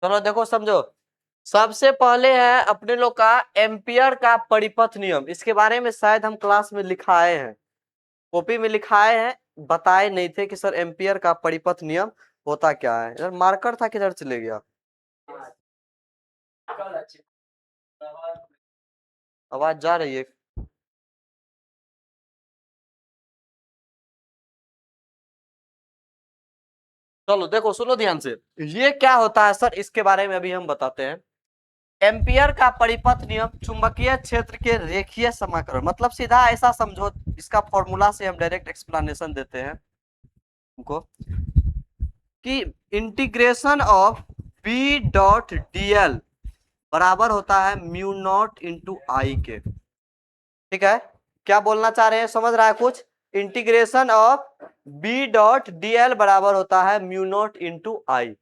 चलो देखो समझो, सबसे पहले है अपने लोग का एम्पियर का परिपथ नियम। इसके बारे में शायद हम क्लास में लिखाए हैं, कॉपी में लिखाए हैं, बताए नहीं थे कि सर एम्पियर का परिपथ नियम होता क्या है। इधर मार्कर था, किधर चले गया? आवाज जा रही है? चलो देखो सुनो ध्यान से, ये क्या होता है सर, इसके बारे में अभी हम बताते हैं। एम्पियर का परिपथ नियम चुंबकीय क्षेत्र के रेखीय समाकलन, मतलब सीधा ऐसा समझो, इसका फॉर्मूला से हम डायरेक्ट एक्सप्लेनेशन देते हैं तुमको, कि integration of B dot DL बराबर होता है म्यू नॉट इंटू आई के। ठीक है, क्या बोलना चाह रहे हैं, समझ रहा है कुछ? Integration of B dot DL बराबर होता है म्यू नॉट इंटू आई।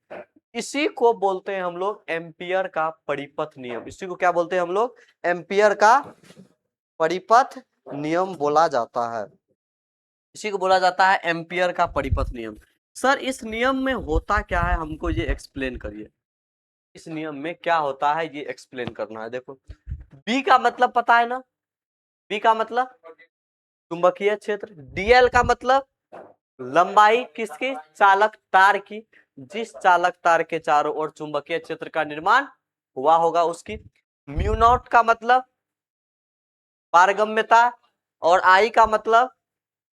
इसी को बोलते हैं हम लोग एम्पियर का परिपथ नियम। इसी को क्या बोलते हैं हम लोग? एम्पियर का परिपथ नियम बोला जाता है। इसी को बोला जाता है एम्पियर का परिपथ नियम। सर इस नियम में होता क्या है, हमको ये एक्सप्लेन करिए। इस नियम में क्या होता है ये एक्सप्लेन करना है। देखो, बी का मतलब पता है ना, बी का मतलब चुंबकीय क्षेत्र, डीएल का मतलब लंबाई किसकी? चालक तार की। जिस चालक तार के चारों ओर चुंबकीय क्षेत्र का निर्माण हुआ होगा उसकी। म्यू नॉट का मतलब पारगम्यता, और आई का मतलब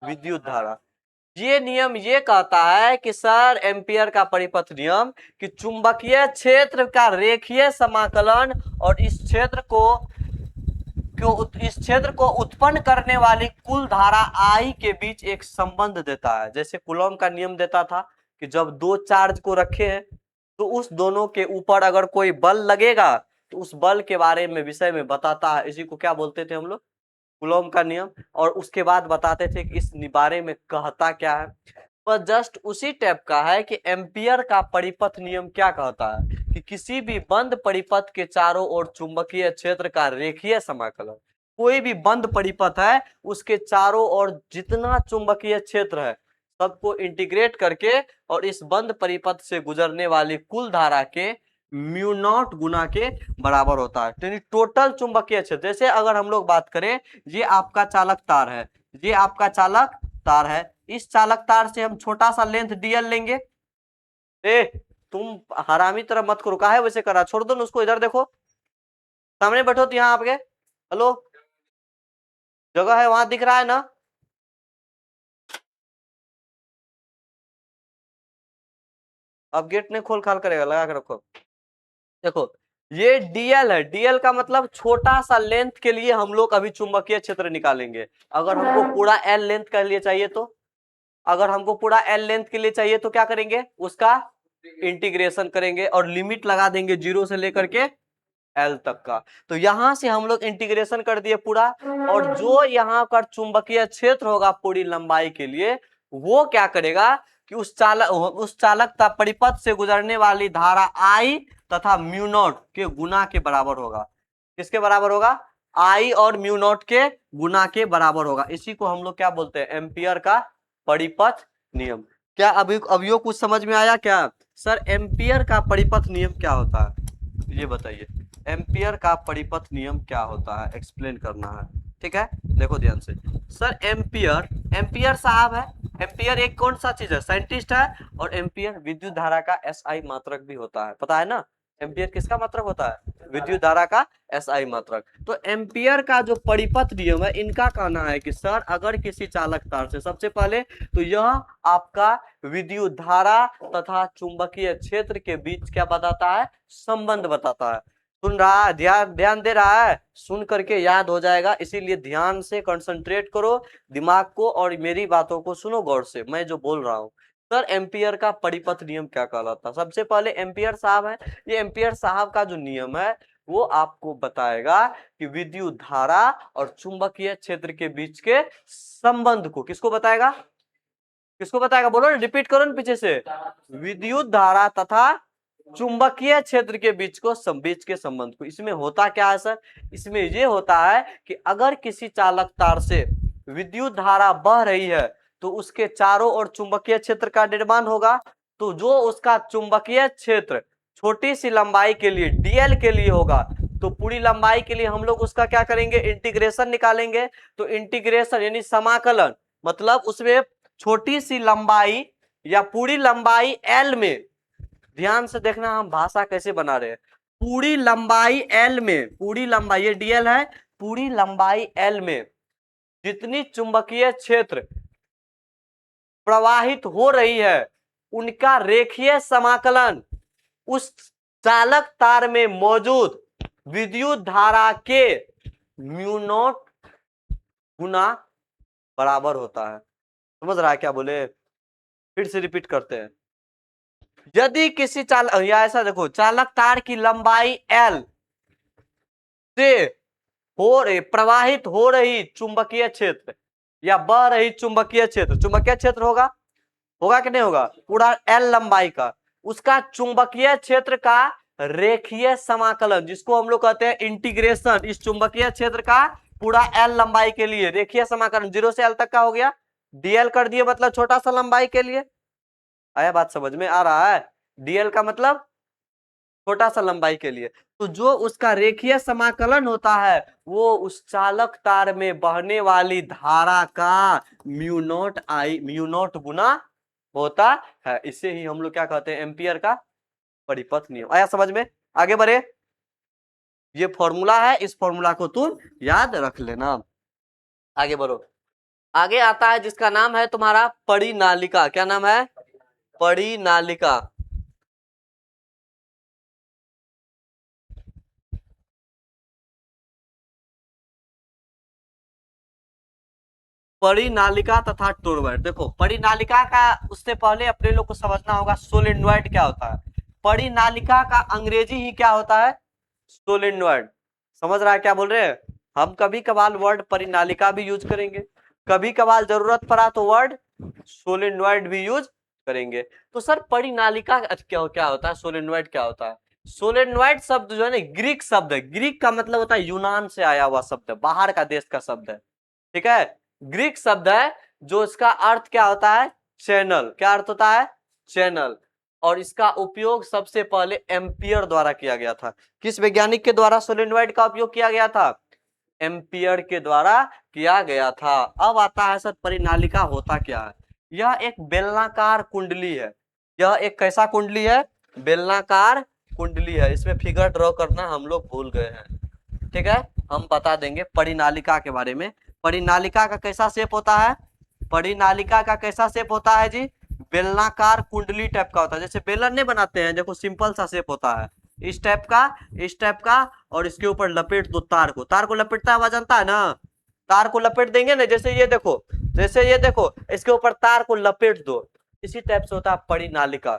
विद्युत धारा। ये नियम ये कहता है कि सर एम्पियर का परिपथ नियम कि चुंबकीय क्षेत्र का रेखीय समाकलन और इस क्षेत्र को उत्पन्न करने वाली कुल धारा आई के बीच एक संबंध देता है। जैसे कूलॉम का नियम देता था कि जब दो चार्ज को रखे हैं तो उस दोनों के ऊपर अगर कोई बल लगेगा तो उस बल के बारे में विषय में बताता है। इसी को क्या बोलते थे हम लोग? कूलॉम का नियम। और उसके बाद बताते थे कि इस बारे में कहता क्या है। पर जस्ट उसी टाइप का है कि एम्पियर का परिपथ नियम क्या कहता है कि किसी भी बंद परिपथ के चारों ओर चुंबकीय क्षेत्र का रेखीय समाकलन, कोई भी बंद परिपथ है उसके चारों ओर जितना चुंबकीय क्षेत्र है सबको इंटीग्रेट करके और इस बंद परिपथ से गुजरने वाली कुल धारा के म्यू नॉट गुना के बराबर होता है। यानी टोटल चुंबकीय क्षेत्र, जैसे अगर हम लोग बात करें, ये आपका चालक तार है, ये आपका चालक तार है, इस चालक तार से हम छोटा सा लेंथ डीएल लेंगे। ए तुम हरामी तरह मत करो, काहे वैसे करा, छोड़ दो ना उसको। इधर देखो, सामने बैठो तो यहाँ आपके, हेलो, जगह है वहां, दिख रहा है ना? अब गेट नहीं खोल खाल करेगा, लगा के रखो। देखो ये डीएल है, डीएल का मतलब छोटा सा लेंथ के लिए हम लोग अभी चुंबकीय क्षेत्र निकालेंगे। अगर हमको पूरा एल लेंथ के लिए चाहिए तो, अगर हमको पूरा एल लेंथ के लिए चाहिए तो क्या करेंगे, उसका इंटीग्रेशन करेंगे और लिमिट लगा देंगे 0 से लेकर के एल तक का। तो यहां से हम लोग इंटीग्रेशन कर दिए पूरा, और जो यहाँ का चुंबकीय क्षेत्र होगा पूरी लंबाई के लिए, वो क्या करेगा कि उस चालक परिपथ से गुजरने वाली धारा आई तथा म्यू नॉट के गुना के बराबर होगा। किसके बराबर होगा? आई और म्यू नॉट के गुना के बराबर होगा। इसी को हम लोग क्या बोलते हैं? एम्पियर का परिपथ नियम। क्या अभी कुछ समझ में आया क्या? सर एम्पियर का परिपथ नियम क्या होता है ये बताइए। एम्पियर का परिपथ नियम क्या होता है एक्सप्लेन करना है, ठीक है? देखो ध्यान से, सर एम्पियर, एम्पियर साहब है, एम्पियर एक कौन सा चीज है? साइंटिस्ट है। और एम्पियर विद्युत धारा का एसआई मात्रक भी होता है, पता है ना? एम्पियर किसका मात्रक होता है? विद्युत धारा का एसआई मात्रक। तो एम्पियर का जो परिपथ नियम है, इनका कहना है कि सर अगर किसी चालक तार से, सबसे पहले तो यह आपका विद्युत धारा तथा चुंबकीय क्षेत्र के बीच क्या बताता है? संबंध बताता है। सुन रहा है? ध्यान ध्यान दे रहा है? सुन करके याद हो जाएगा, इसीलिए ध्यान से कंसंट्रेट करो दिमाग को और मेरी बातों को सुनो गौर से, मैं जो बोल रहा हूँ। सर एम्पियर का परिपथ नियम क्या कहलाता? सबसे पहले एम्पियर साहब है, ये एम्पियर साहब का जो नियम है वो आपको बताएगा कि विद्युत धारा और चुंबकीय क्षेत्र के बीच के संबंध को, किसको बताएगा? किसको बताएगा? बोलो ना, रिपीट करो ना पीछे से। विद्युत धारा तथा चुंबकीय क्षेत्र के बीच के संबंध को। इसमें होता क्या है सर? इसमें ये होता है कि अगर किसी चालक तार से विद्युत धारा बह रही है तो उसके चारों ओर चुंबकीय क्षेत्र का निर्माण होगा। तो जो उसका चुंबकीय क्षेत्र छोटी सी लंबाई के लिए डीएल के लिए होगा, तो पूरी लंबाई के लिए हम लोग उसका क्या करेंगे, इंटीग्रेशन निकालेंगे। तो इंटीग्रेशन यानी समाकलन, मतलब उसमें छोटी सी लंबाई या पूरी लंबाई एल में, ध्यान से देखना हम भाषा कैसे बना रहे हैं, पूरी लंबाई एल में, पूरी लंबाई ये डीएल है, पूरी लंबाई एल में जितनी चुंबकीय क्षेत्र प्रवाहित हो रही है उनका रेखीय समाकलन उस चालक तार में मौजूद विद्युत धारा के म्यू नॉट गुना बराबर होता है। समझ रहा है क्या बोले, फिर से रिपीट करते हैं। यदि किसी चालक, या ऐसा देखो, चालक तार की लंबाई एल से प्रवाहित हो रही चुंबकीय क्षेत्र या बह रही चुंबकीय क्षेत्र, चुंबकीय क्षेत्र होगा, होगा कि नहीं होगा, पूरा एल लंबाई का, उसका चुंबकीय क्षेत्र का रेखीय समाकलन, जिसको हम लोग कहते हैं इंटीग्रेशन, इस चुंबकीय क्षेत्र का पूरा एल लंबाई के लिए रेखीय समाकलन 0 से एल तक का हो गया, डीएल कर दिए, मतलब छोटा सा लंबाई के लिए। आया बात समझ में आ रहा है, डीएल का मतलब छोटा सा लंबाई के लिए। तो जो उसका रेखीय समाकलन होता है वो उस चालक तार में बहने वाली धारा का म्यू नॉट गुना होता है। इसे ही हम लोग क्या कहते हैं, एम्पियर का परिपथ नियम। आया समझ में, आगे बढ़े, ये फॉर्मूला है, इस फॉर्मूला को तुम याद रख लेना। आगे बढ़ो, आगे आता है जिसका नाम है तुम्हारा परिनालिका। क्या नाम है, परिनालिका। परिनालिका तथा टोरॉइड। देखो परिनालिका का, उससे पहले अपने लोग को समझना होगा सोलेनॉइड क्या होता है। परिनालिका का अंग्रेजी ही क्या होता है, सोलेनॉइड। समझ रहा है क्या बोल रहे हैं, हम कभी कभार वर्ड परिनालिका भी यूज करेंगे, कभी कभार जरूरत पड़ा तो वर्ड सोलेनॉइड भी यूज करेंगे। तो सर परिनालिका क्या होता है, सोलेनॉइड क्या होता है। सोलेनॉइड शब्द जो है ना ग्रीक शब्द है, ग्रीक का मतलब होता है यूनान से आया हुआ शब्द है, बाहर का देश का शब्द है, ठीक है, ग्रीक शब्द है, जो इसका अर्थ क्या होता है, चैनल। क्या अर्थ होता है, चैनल। और इसका उपयोग सबसे पहले एम्पियर द्वारा किया गया था। किस वैज्ञानिक के द्वारा सोलेनॉइड का उपयोग किया गया था, एम्पियर के द्वारा किया गया था। अब आता है सर परिनालिका होता क्या है। यह एक बेलनाकार कुंडली है, यह एक कैसा कुंडली है, बेलनाकार कुंडली है। इसमें फिगर ड्रॉ करना हम लोग भूल गए हैं, ठीक है, हम बता देंगे परिनालिका के बारे में। परिनालिका का कैसा शेप होता है, परिनालिका का कैसा शेप होता है जी, बेलनाकार कुंडली टाइप का होता है, जैसे बेलन नहीं बनाते हैं, देखो सिंपल सा शेप होता है, इस टाइप का, इस टाइप का, और इसके ऊपर लपेट दो तार को, तार को लपेटता है, जानता है ना, तार को लपेट देंगे ना, जैसे ये देखो, जैसे ये देखो, इसके ऊपर तार को लपेट दो, इसी टाइप से होता है परिनालिका।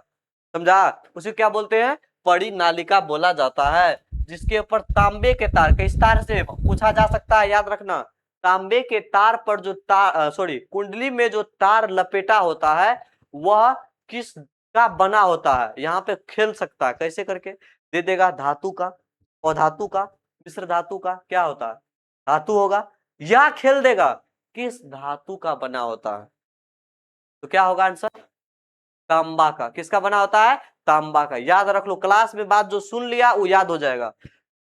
समझा, उसे क्या बोलते हैं, परिनालिका बोला जाता है। जिसके ऊपर तांबे के तार, किस तार से पूछा जा सकता है, याद रखना, तांबे के तार पर जो तार कुंडली में जो तार लपेटा होता है वह किस का बना होता है, यहाँ पे खेल सकता है, कैसे करके दे देगा, धातु का, अधातु का, मिश्र धातु का, क्या होता है, धातु होगा, या खेल देगा किस धातु का बना होता है। तो क्या होगा आंसर, तांबा का। किसका बना होता है, तांबा का। याद रख लो, क्लास में बात जो सुन लिया वो याद हो जाएगा।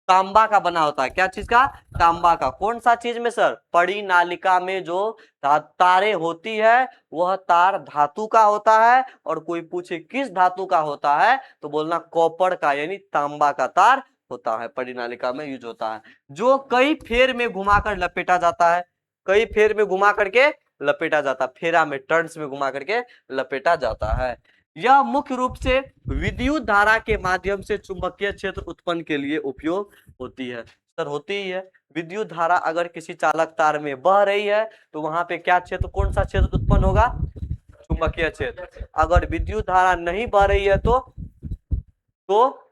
तांबा का बना होता है, क्या चीज का, तांबा का। कौन सा चीज में सर, परिनालिका में जो तारे होती है वह तार धातु का होता है, और कोई पूछे किस धातु का होता है तो बोलना कॉपर का, यानी तांबा का तार होता है, परिनालिका में यूज होता है, जो कई फेर में घुमाकर लपेटा जाता है, कई फेर में घुमा करके लपेटा जाता है, फेरा में, टर्न्स में घुमा करके लपेटा जाता है। यह मुख्य रूप से विद्युत धारा के माध्यम से चुंबकीय क्षेत्र उत्पन्न के लिए उपयोग होती है। सर होती ही है, विद्युत धारा अगर किसी चालक तार में बह रही है तो वहां पे क्या क्षेत्र, कौन सा क्षेत्र उत्पन्न होगा, चुंबकीय क्षेत्र। अगर विद्युत धारा नहीं बह रही है तो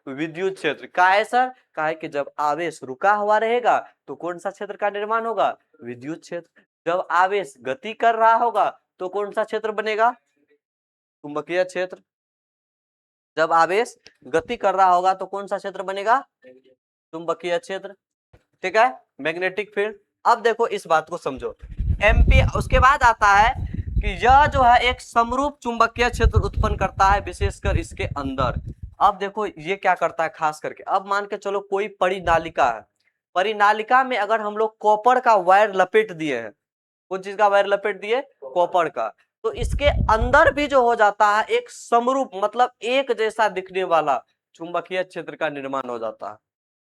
विद्युत क्षेत्र का है सर, का है कि जब आवेश रुका हुआ रहेगा तो कौन सा क्षेत्र का निर्माण होगा, विद्युत क्षेत्र। जब आवेश गति कर रहा होगा तो कौन सा क्षेत्र बनेगा, चुंबकीय क्षेत्र। जब आवेश गति कर रहा होगा तो कौन सा क्षेत्र बनेगा, चुंबकीय क्षेत्र, ठीक है, मैग्नेटिक फील्ड। अब देखो इस बात को समझो, एम्पियर, उसके बाद आता है कि यह जो है एक समरूप चुंबकीय क्षेत्र उत्पन्न करता है, विशेषकर इसके अंदर। अब देखो ये क्या करता है खास करके, अब मान के चलो कोई परिनालिका है, परिनालिका में अगर हम लोग कॉपर का वायर लपेट दिए हैं, कौन चीज का वायर लपेट दिए, कॉपर का, तो इसके अंदर भी जो हो जाता है एक समरूप मतलब एक जैसा दिखने वाला चुंबकीय क्षेत्र का निर्माण हो जाता है।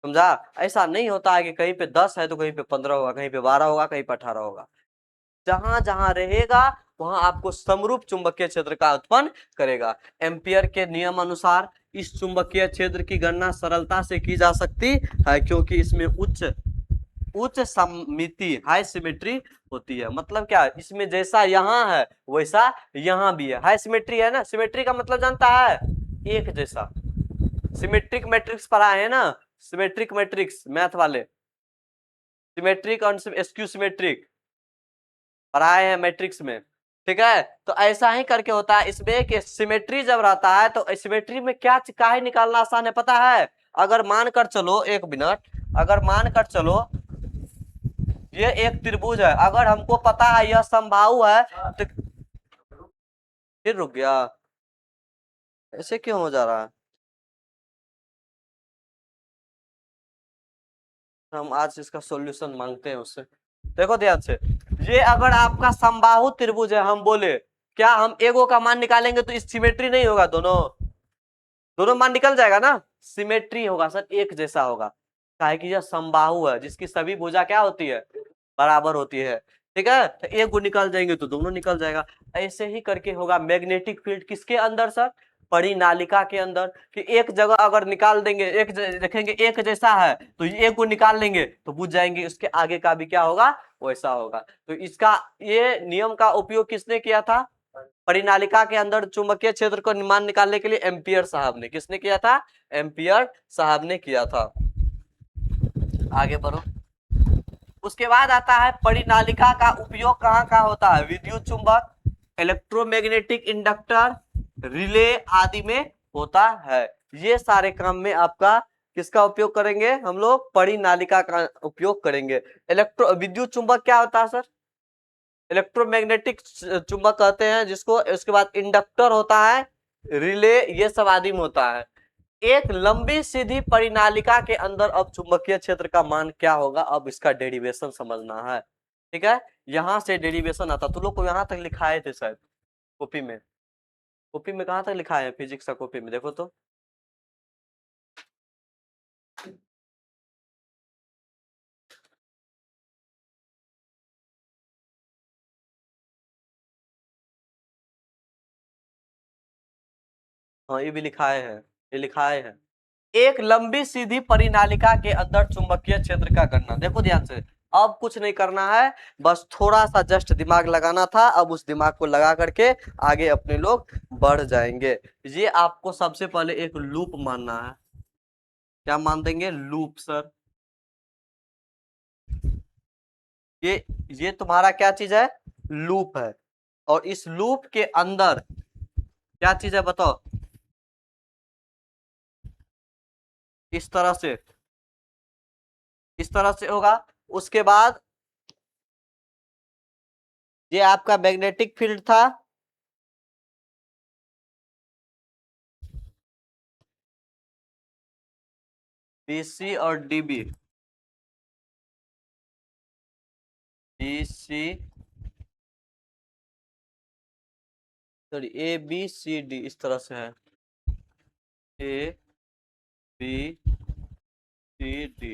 समझा? ऐसा नहीं होता है कि कहीं पे 10 है तो कहीं पे 15 होगा, कहीं पे 12 होगा, कहीं पे 18 होगा। जहां जहां रहेगा वहां आपको समरूप चुंबकीय क्षेत्र का उत्पन्न करेगा। एम्पियर के नियम अनुसार इस चुंबकीय क्षेत्र की गणना सरलता से की जा सकती है, क्योंकि इसमें उच्च सममिति हाई सिमेट्री होती है। मतलब क्या, इसमें जैसा यहाँ है वैसा यहाँ भी है। हाई सिमेट्री है ना, सिमेट्री का मतलब जानता है, एक जैसा। सिमेट्रिक मैट्रिक्स पढ़ा है ना, सिमेट्रिक मैट्रिक्स मैथ वाले, सिमेट्रिक और स्क्यू सिमेट्रिक पढ़ाए हैं मैट्रिक्स में, ठीक है। तो ऐसा ही करके होता है इसमें कि सिमेट्री जब रहता है तो सिमेट्री में क्या काहे निकालना आसान है पता है। अगर मानकर चलो, एक मिनट, अगर मानकर चलो ये एक त्रिभुज है, अगर हमको पता है यह समबाहु है तो फिर रुक गया, ऐसे क्यों हो जा रहा है। हम आज इसका सॉल्यूशन मांगते हैं उससे। देखो ध्यान से, ये अगर आपका समबाहु त्रिभुज है, हम बोले क्या हम एगो का मान निकालेंगे तो इस सिमेट्री नहीं होगा, दोनों दोनों मान निकल जाएगा ना, सिमेट्री होगा सर, एक जैसा होगा। काहे कि यह समबाहु है जिसकी सभी भुजा क्या होती है, बराबर होती है, ठीक है। तो एक को निकाल जाएंगे तो दोनों निकल जाएगा। ऐसे ही करके होगा मैग्नेटिक फील्ड किसके अंदर सर, परिनालिका के अंदर। कि एक जगह अगर निकाल देंगे, एक देखेंगे एक जैसा है तो एक को निकाल लेंगे तो बुझ जाएंगे उसके आगे का भी क्या होगा, वैसा होगा। तो इसका ये नियम का उपयोग किसने किया था, परिनालिका के अंदर चुंबकीय क्षेत्र को मान निकालने के लिए एम्पियर साहब ने, किसने किया था, एम्पियर साहब ने किया था। आगे बढ़ो। उसके बाद आता है परिनालिका का उपयोग कहाँ कहाँ होता है, विद्युत चुंबक, इलेक्ट्रोमैग्नेटिक इंडक्टर, रिले आदि में होता है। ये सारे काम में आपका किसका उपयोग करेंगे हम लोग, परिनालिका का उपयोग करेंगे। विद्युत चुंबक क्या होता है सर, इलेक्ट्रोमैग्नेटिक चुंबक कहते हैं जिसको। इसके बाद इंडक्टर होता है, रिले, ये सब आदि में होता है। एक लंबी सीधी परिनालिका के अंदर अब चुंबकीय क्षेत्र का मान क्या होगा, अब इसका डेरिवेशन समझना है, ठीक है। यहां से डेरिवेशन आता, तुम लोग को यहां तक लिखाए थे शायद कॉपी में, कॉपी में कहां तक लिखा है, फिजिक्स का कॉपी में देखो तो। हाँ ये भी लिखाए है, ये लिखाए है। एक लंबी सीधी परिनालिका के अंदर चुंबकीय क्षेत्र का गणना, देखो ध्यान से, अब कुछ नहीं करना है, बस थोड़ा सा जस्ट दिमाग लगाना था। अब उस दिमाग को लगा करके आगे अपने लोग बढ़ जाएंगे। ये आपको सबसे पहले एक लूप मानना है। क्या मान देंगे, लूप सर। ये तुम्हारा क्या चीज है, लूप है। और इस लूप के अंदर क्या चीज है बताओ, इस तरह से, इस तरह से होगा। उसके बाद ये आपका मैग्नेटिक फील्ड था, बीसी और DB, BC sorry A B C D, इस तरह से है, A B C D,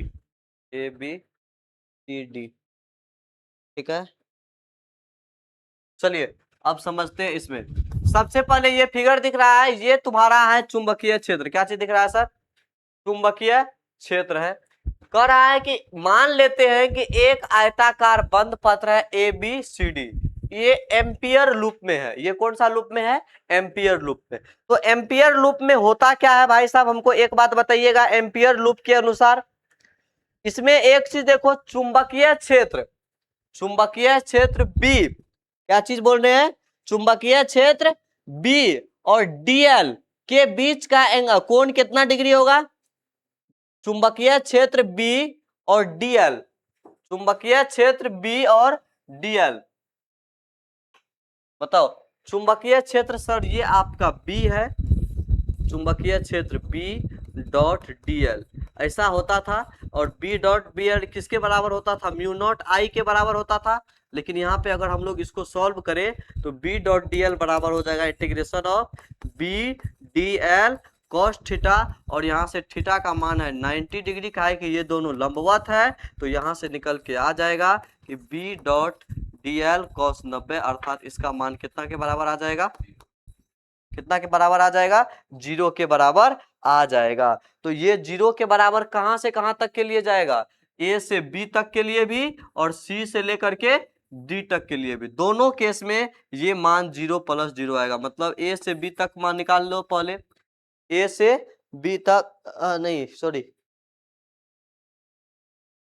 A B C D, ठीक है। चलिए अब समझते हैं इसमें। सबसे पहले ये फिगर दिख रहा है, ये तुम्हारा है चुंबकीय क्षेत्र। क्या चीज दिख रहा है सर, चुंबकीय क्षेत्र है। कह रहा है कि मान लेते हैं कि एक आयताकार बंद पत्र है ए बी सी डी, ये एम्पियर लूप में है। ये कौन सा लूप में है, एम्पियर लूप में। तो एम्पियर लूप में होता क्या है भाई साहब, हमको एक बात बताइएगा। एम्पियर लूप के अनुसार इसमें एक चीज देखो, चुंबकीय क्षेत्र, चुंबकीय क्षेत्र बी, क्या चीज बोल रहे हैं, चुंबकीय क्षेत्र बी और डीएल के बीच का एंगल कोण कितना डिग्री होगा, चुंबकीय क्षेत्र बी और डीएल, चुंबकीय क्षेत्र बी और डीएल बताओ चुंबकीय क्षेत्र सर ये आपका बी है, चुंबकीय क्षेत्र बी डॉट डीएल ऐसा होता था, और बी डॉट बीएल किसके बराबर होता था, म्यू नॉट आई के बराबर होता था। लेकिन यहाँ पे अगर हम लोग इसको सॉल्व करें तो बी डॉट डीएल बराबर हो जाएगा integration of B D L cos theta, और यहाँ से थीटा का मान है 90 डिग्री का है कि ये दोनों लंबवत है, तो यहाँ से निकल के आ जाएगा कि B dot D L cos 90, अर्थात इसका मान कितना के बराबर आ जाएगा, कितना के बराबर आ जाएगा, 0 के बराबर आ जाएगा। तो ये 0 के बराबर कहां से कहां तक के लिए जाएगा, ए से बी तक के लिए भी और सी से लेकर के डी तक के लिए भी, दोनों केस में ये मान 0 प्लस 0 आएगा। मतलब ए से बी तक मान निकाल लो पहले, ए से बी तक नहीं सॉरी,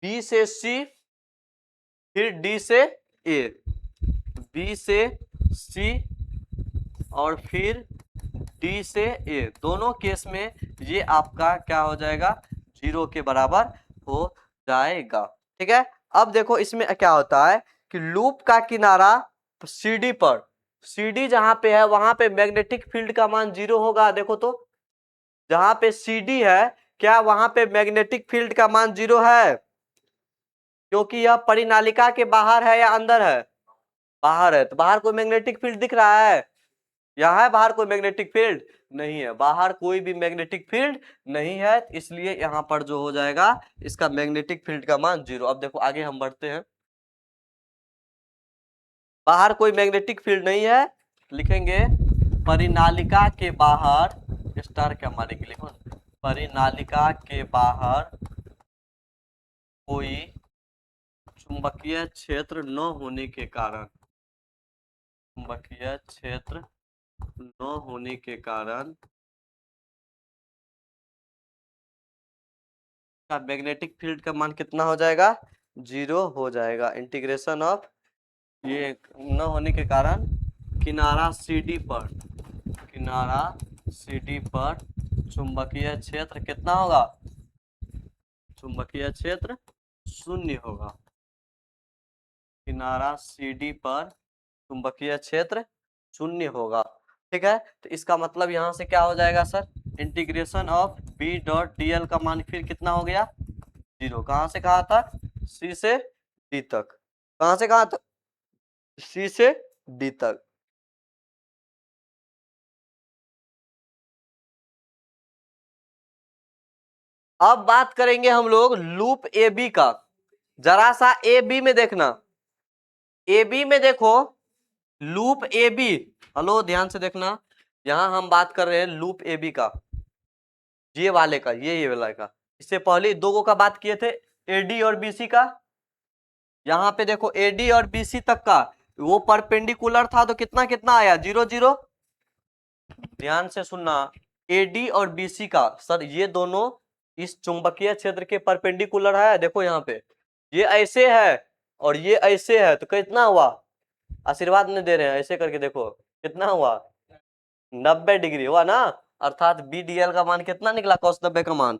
बी से सी फिर डी से ए, बी से सी और फिर डी से ए, दोनों केस में ये आपका क्या हो जाएगा, 0 के बराबर हो जाएगा। ठीक है, अब देखो इसमें क्या होता है कि लूप का किनारा CD पर, CD जहां पे है वहां पे मैग्नेटिक फील्ड का मान 0 होगा। देखो तो जहां पे CD है क्या वहां पे मैग्नेटिक फील्ड का मान 0 है, क्योंकि यह परिनालिका के बाहर है या अंदर है, बाहर है, तो बाहर कोई मैग्नेटिक फील्ड दिख रहा है, यहाँ है बाहर कोई मैग्नेटिक फील्ड नहीं है, बाहर कोई भी मैग्नेटिक फील्ड नहीं है, इसलिए यहाँ पर जो हो जाएगा इसका मैग्नेटिक फील्ड का मान 0। अब देखो आगे हम बढ़ते हैं, बाहर कोई मैग्नेटिक फील्ड नहीं है, लिखेंगे परिनालिका के बाहर, स्टार क्या मारेंगे, लिखो परिनालिका के बाहर कोई चुंबकीय क्षेत्र न होने के कारण, चुंबकीय क्षेत्र न होने के कारण का मैग्नेटिक फील्ड का मान कितना हो जाएगा, 0 हो जाएगा। इंटीग्रेशन ऑफ ये न होने के कारण किनारा CD पर, किनारा CD पर चुंबकीय क्षेत्र कितना होगा, चुंबकीय क्षेत्र 0 होगा, किनारा CD पर चुंबकीय क्षेत्र 0 होगा। ठीक है, तो इसका मतलब यहाँ से क्या हो जाएगा sir, integration of B dot D L का मान फिर कितना हो गया, 0, कहां से कहा था, सी से डी तक, कहां से कहा था, सी से डी तक। अब बात करेंगे हम लोग लूप ए बी का, जरा सा ए बी में देखना, ए बी में देखो लूप ए बी, हेलो ध्यान से देखना, यहां हम बात कर रहे हैं लूप ए बी का, ये वाले का, ये वाला का, इससे पहले दो का बात किए थे एडी और बीसी का, यहाँ पे देखो एडी और बीसी तक का वो परपेंडिकुलर था तो कितना कितना आया, 0 0। ध्यान से सुनना, एडी और बीसी का सर ये दोनों इस चुंबकीय क्षेत्र के परपेंडिकुलर है, देखो यहाँ पे ये ऐसे है और ये ऐसे है, तो कितना हुआ, आशीर्वाद नहीं दे रहे हैं, ऐसे करके देखो कितना हुआ, 90 डिग्री हुआ ना, अर्थात बी डी एल का मान कितना निकला, cos 90 का मान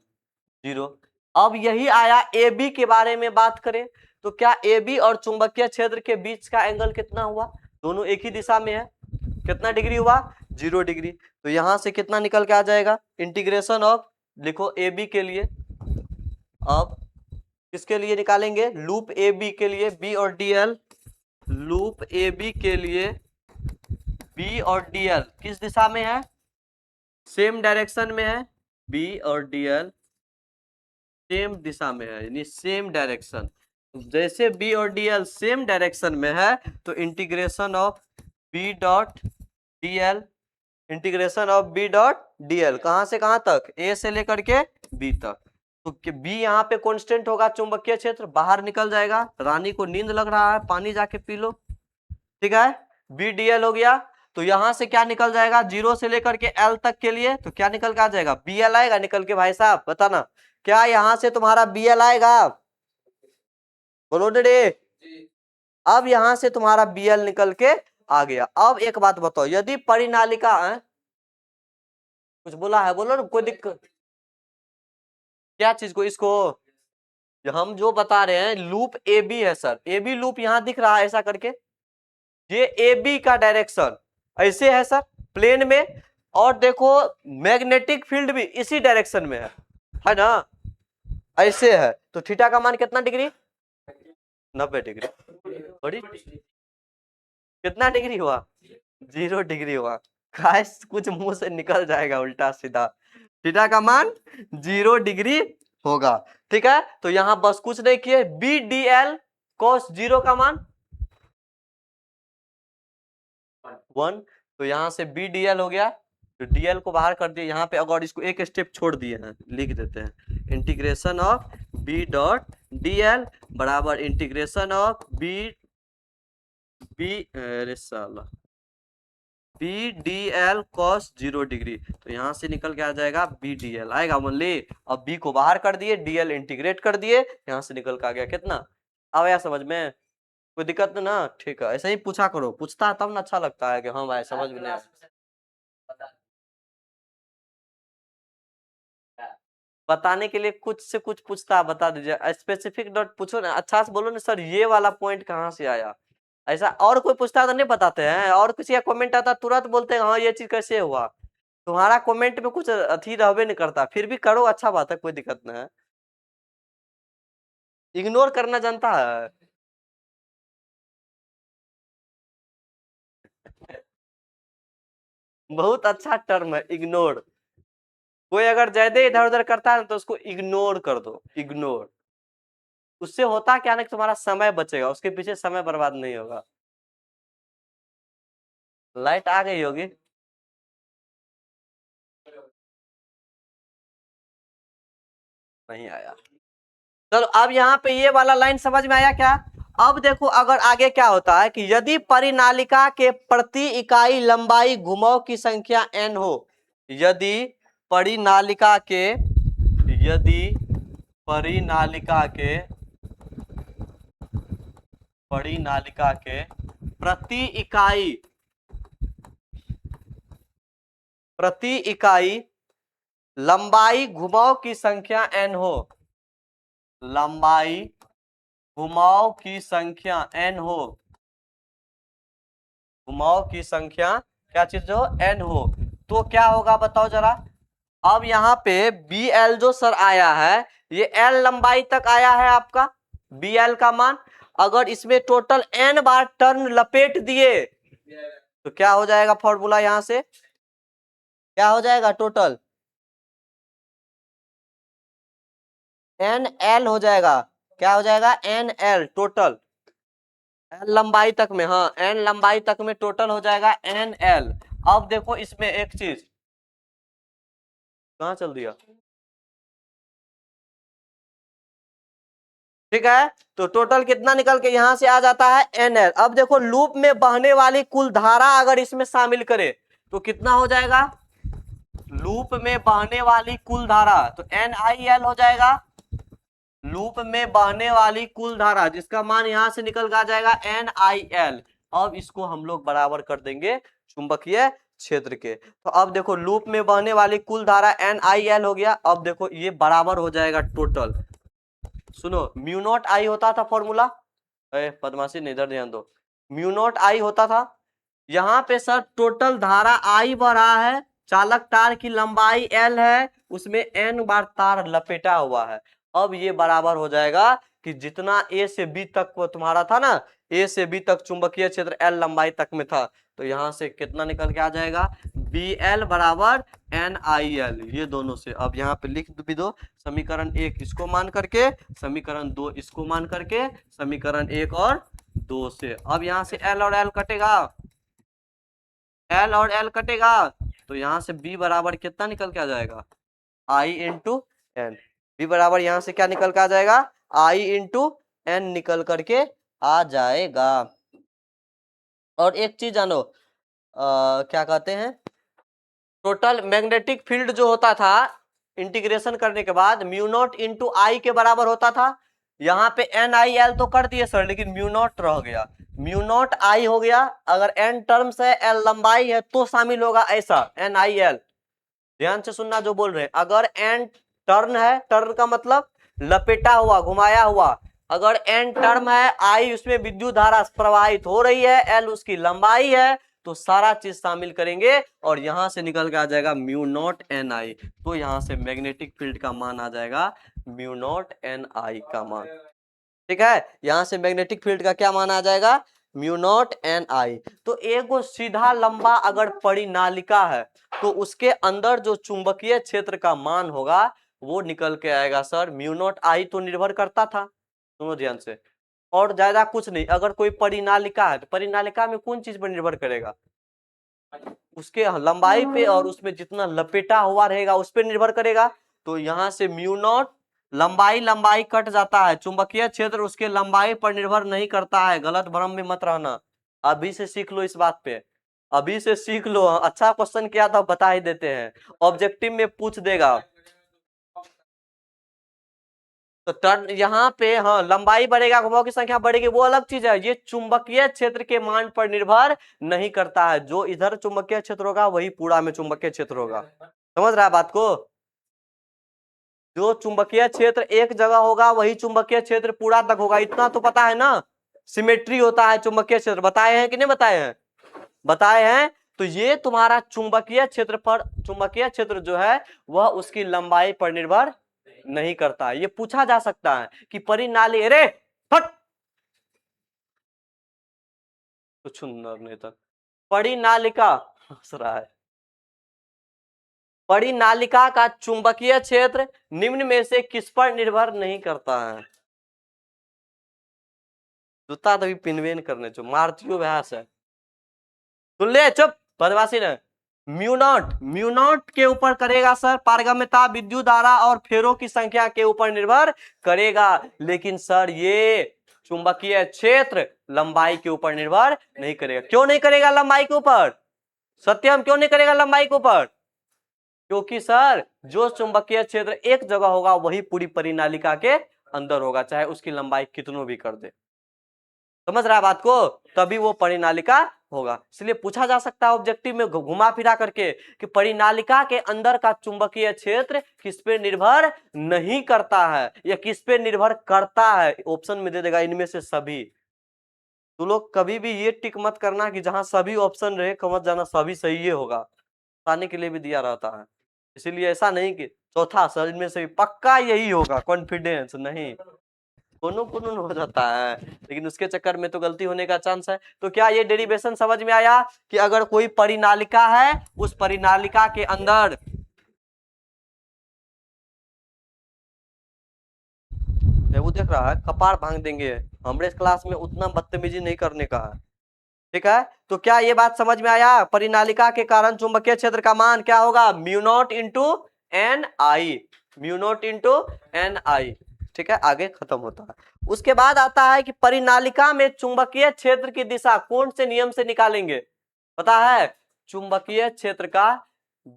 0। अब यही आया ए बी के बारे में बात करें तो क्या ए बी और चुंबकीय क्षेत्र के बीच का एंगल कितना हुआ, दोनों एक ही दिशा में है, कितना डिग्री हुआ, 0 डिग्री। तो यहां से कितना निकल के आ जाएगा, इंटीग्रेशन ऑफ, लिखो ए बी के लिए, अब किसके लिए निकालेंगे, लूप ए बी के लिए, बी और D L, loop A B के लिए बी और डी एल किस दिशा में है, सेम डायरेक्शन में है, बी और डी एल सेम दिशा में है, यानी सेम डायरेक्शन, जैसे बी और डी एल सेम डायरेक्शन में है तो integration of B dot D L, integration of B dot D L कहां से कहां तक, ए से लेकर के बी तक, तो बी यहाँ पे कांस्टेंट होगा, चुंबकीय क्षेत्र बाहर निकल जाएगा, रानी को नींद लग रहा है पानी जाके पी लो, ठीक है, बी डी एल हो गया, तो यहां से क्या निकल जाएगा, 0 से लेकर के एल तक के लिए, तो क्या निकल के आ जाएगा, बी एल आएगा निकल के, भाई साहब बताना क्या यहां से तुम्हारा बी एल आएगा, बोलो डे, अब यहां से तुम्हारा बी एल निकल के आ गया। अब एक बात बताओ, यदि परिनालिका कुछ बोला है, बोलो ना, कोई दिक्कत, क्या चीज को, इसको हम जो बता रहे हैं लूप ए बी है सर, ए बी लूप यहां दिख रहा है ऐसा करके, ये ए बी का डायरेक्शन ऐसे है सर प्लेन में, और देखो मैग्नेटिक फील्ड भी इसी डायरेक्शन में है ना, ऐसे है। तो थीटा का मान कितना डिग्री? 90 डिग्री। बड़ी कितना डिग्री हुआ? 0 डिग्री हुआ। गाइस कुछ मुंह से निकल जाएगा उल्टा सीधा। थीटा का मान 0 डिग्री होगा। ठीक है, तो यहां बस कुछ नहीं किए, बी डी एल cos 0 का मान 1, तो यहां से बी डी एल हो गया, तो डीएल को बाहर कर दिए। यहाँ पे अगर इसको एक स्टेप छोड़ दिए हैं, लिख देते हैं integration of B dot DL बराबर इंटीग्रेशन ऑफ बी बी अरे साला B D L cos 0 degree. तो यहाँ से निकल के आ जाएगा बी डी एल आएगा ओनली। अब बी को बाहर कर दिए, डीएल इंटीग्रेट कर दिए, यहाँ से निकल के आ गया कितना? आया समझ में? कोई दिक्कत नहीं ना? ठीक है, ऐसे ही पूछा करो, पूछता है तब ना अच्छा लगता है कि हाँ भाई समझ में नहीं आया। बताने के लिए कुछ से कुछ पूछता है, बता दीजिए स्पेसिफिक डॉट पूछो ना, अच्छा से बोलो ना सर ये वाला पॉइंट कहाँ से आया, ऐसा। और कोई पूछता है तो नहीं बताते हैं, और किसी का कमेंट आता तुरंत बोलते हैं हाँ ये चीज कैसे हुआ। तुम्हारा कमेंट में कुछ अथी रहबे नहीं करता, फिर भी करो, अच्छा बात है, कोई दिक्कत नहीं है। इग्नोर करना जानता है। बहुत अच्छा टर्म है इग्नोर। कोई अगर ज्यादा इधर उधर करता है तो उसको इग्नोर कर दो, इग्नोर। उससे होता क्या ना कि तुम्हारा समय बचेगा, उसके पीछे समय बर्बाद नहीं होगा। लाइट आ गई होगी। नहीं आया। चलो अब यहाँ पे ये वाला लाइन समझ में आया क्या? अब देखो अगर आगे क्या होता है कि यदि परिनालिका के प्रति इकाई लंबाई घुमाव की संख्या n हो, यदि परिनालिका के यदि परिनालिका के परिनालिका के प्रति इकाई लंबाई घुमाव की संख्या n हो, लंबाई घुमाव की संख्या n हो, घुमाव की संख्या क्या चीज हो? n हो, तो क्या होगा बताओ जरा। अब यहाँ पे बी एल जो सर आया है, ये एल लंबाई तक आया है आपका बी एल का मान। अगर इसमें टोटल n बार टर्न लपेट दिए तो क्या हो जाएगा? फॉर्मूला यहां से क्या हो जाएगा? टोटल एन एल हो जाएगा। क्या हो जाएगा? एन एल टोटल, एन लंबाई तक में, हाँ एन लंबाई तक में टोटल हो जाएगा एन एल। अब देखो इसमें एक चीज कहाँ चल दिया, ठीक है, तो टोटल कितना निकल के यहां से आ जाता है एन एल। अब देखो लूप में बहने वाली कुल धारा अगर इसमें शामिल करे तो कितना हो जाएगा? लूप में बहने वाली कुल धारा तो एन आई एल हो जाएगा, लूप में बहने वाली कुल धारा जिसका मान यहां से निकल आ जाएगा एन आई एल। अब इसको हम लोग बराबर कर देंगे चुंबकीय क्षेत्र के। तो अब देखो लूप में बहने वाली कुल धारा एन आई एल हो गया। अब देखो ये बराबर हो जाएगा टोटल, सुनो म्यू नॉट आई होता था फॉर्मूला, बदमाशी नहीं, इधर ध्यान दो, म्यू नॉट आई होता था। यहाँ पे सर टोटल धारा आई बह रहा है, चालक तार की लंबाई एल है, उसमें एन बार तार लपेटा हुआ है। अब ये बराबर हो जाएगा कि जितना ए से बी तक को तुम्हारा था ना, ए से बी तक चुंबकीय क्षेत्र एल लंबाई तक में था, तो यहाँ से कितना निकल के आ जाएगा? बी एल बराबर एन आई एल, ये दोनों से। अब यहाँ पे लिख भी दो समीकरण 1 इसको मान करके, समीकरण 2 इसको मान करके, समीकरण 1 और 2 से। अब यहाँ से एल और एल कटेगा, एल और एल कटेगा, तो यहाँ से बी बराबर कितना निकल के आ जाएगा? आई इंटू एन। बी बराबर यहाँ से क्या निकल के आ जाएगा? आई इंटू एन निकल करके आ जाएगा। और एक चीज जानो, क्या कहते हैं, टोटल मैग्नेटिक फील्ड जो होता था इंटीग्रेशन करने के बाद म्यू नॉट इंटू आई के बराबर होता था। यहाँ पे एन आई एल तो कर दिए सर, लेकिन म्यू नॉट रह गया, म्यू नॉट आई हो गया। अगर एन टर्म्स है, एल लंबाई है, तो शामिल होगा ऐसा एन आई एल। ध्यान से सुनना जो बोल रहे हैं, अगर एन टर्न है, टर्न का मतलब लपेटा हुआ, घुमाया हुआ, अगर n टर्म है, I उसमें विद्युत धारा प्रवाहित हो रही है, L उसकी लंबाई है, तो सारा चीज शामिल करेंगे और यहां से निकल के आ जाएगा म्यू नॉट एन आई। तो यहां से मैग्नेटिक फील्ड का मान आ जाएगा म्यू नॉट एन आई का मान। ठीक है, यहां से मैग्नेटिक फील्ड का क्या मान आ जाएगा, म्यू नॉट एन आई। तो एक सीधा लंबा अगर परिनालिका है तो उसके अंदर जो चुंबकीय क्षेत्र का मान होगा वो निकल के आएगा सर म्यू नॉट आई। तो निर्भर करता था, सुनो ध्यान से, और ज्यादा कुछ नहीं। अगर कोई परिनालिका है तो परिनालिका में कौन चीज पर निर्भर करेगा, उसके लंबाई पे और उसमें जितना लपेटा हुआ रहेगा उस पर निर्भर करेगा। तो यहां से म्यू नॉट, लंबाई लंबाई कट जाता है, चुंबकीय क्षेत्र उसके लंबाई पर निर्भर नहीं करता है। गलत भ्रम में मत रहना, अभी से सीख लो इस बात पे, अभी से सीख लो। अच्छा क्वेश्चन किया था, बता ही देते हैं, ऑब्जेक्टिव में पूछ देगा। तो टर्न यहाँ पे, हाँ लंबाई बढ़ेगा, घुमाव की संख्या बढ़ेगी, वो अलग चीज है। ये चुंबकीय क्षेत्र के मान पर निर्भर नहीं करता है। जो इधर चुंबकीय क्षेत्र होगा वही पूरा में चुंबकीय क्षेत्र होगा। समझ रहा है बात को, जो चुंबकीय क्षेत्र एक जगह होगा वही चुंबकीय क्षेत्र पूरा तक होगा। इतना तो पता है ना, सिमेट्री होता है चुंबकीय क्षेत्र, बताए हैं कि नहीं बताए हैं, बताए हैं। तो ये तुम्हारा चुंबकीय क्षेत्र पर, चुंबकीय क्षेत्र जो है वह उसकी लंबाई पर निर्भर नहीं करता है। ये पूछा जा सकता है कि परिनाली, अरे हट, तो सुंदर नहीं था, परिनालिका हंस रहा है, परिनालिका का चुंबकीय क्षेत्र निम्न में से किस पर निर्भर नहीं करता है। जूता तभी पिनवेन करने चो मारतियो व्यास है, सुन ले चुप बदमाशी ने। म्यू नॉट के ऊपर करेगा सर पारगम्यता, विद्युत धारा और फेरों की संख्या के ऊपर निर्भर करेगा। लेकिन सर ये चुंबकीय क्षेत्र लंबाई के ऊपर निर्भर नहीं करेगा। क्यों नहीं करेगा लंबाई के ऊपर, सत्यम क्यों नहीं करेगा लंबाई के ऊपर? क्योंकि सर जो चुंबकीय क्षेत्र एक जगह होगा वही पूरी परिनालिका के अंदर होगा, चाहे उसकी लंबाई कितनों भी कर दे। समझ रहा है बात को, तभी वो परिनालिका होगा। इसलिए पूछा जा सकता है ऑब्जेक्टिव में घुमा फिरा करके कि परिनालिका के अंदर का चुंबकीय क्षेत्र किस पे निर्भर नहीं करता है या किस पे निर्भर करता है। ऑप्शन में दे देगा इनमें से सभी। तो लोग कभी भी ये टिक मत करना कि जहां सभी ऑप्शन रहे समझ जाना सभी सही ये होगा, बताने के लिए भी दिया रहता है। इसीलिए ऐसा नहीं कि चौथा सर इनमें से भी पक्का यही होगा, कॉन्फिडेंस नहीं, कोनो कोनो हो जाता है, लेकिन उसके चक्कर में तो गलती होने का चांस है। तो क्या ये डेरिवेशन समझ में आया कि अगर कोई परिनालिका है उस परिनालिका के अंदर, वो देख रहा है कपार भांग देंगे, हमारे क्लास में उतना बदतमीजी नहीं करने का है, ठीक है। तो क्या ये बात समझ में आया, परिनालिका के कारण चुंबकीय क्षेत्र का मान क्या होगा, म्यू नॉट इंटू एन आई, म्यू नॉट इंटू एन आई, ठीक है। आगे खत्म होता है। उसके बाद आता है कि परिनालिका में चुंबकीय क्षेत्र की दिशा कौन से नियम से निकालेंगे, पता है, चुंबकीय क्षेत्र का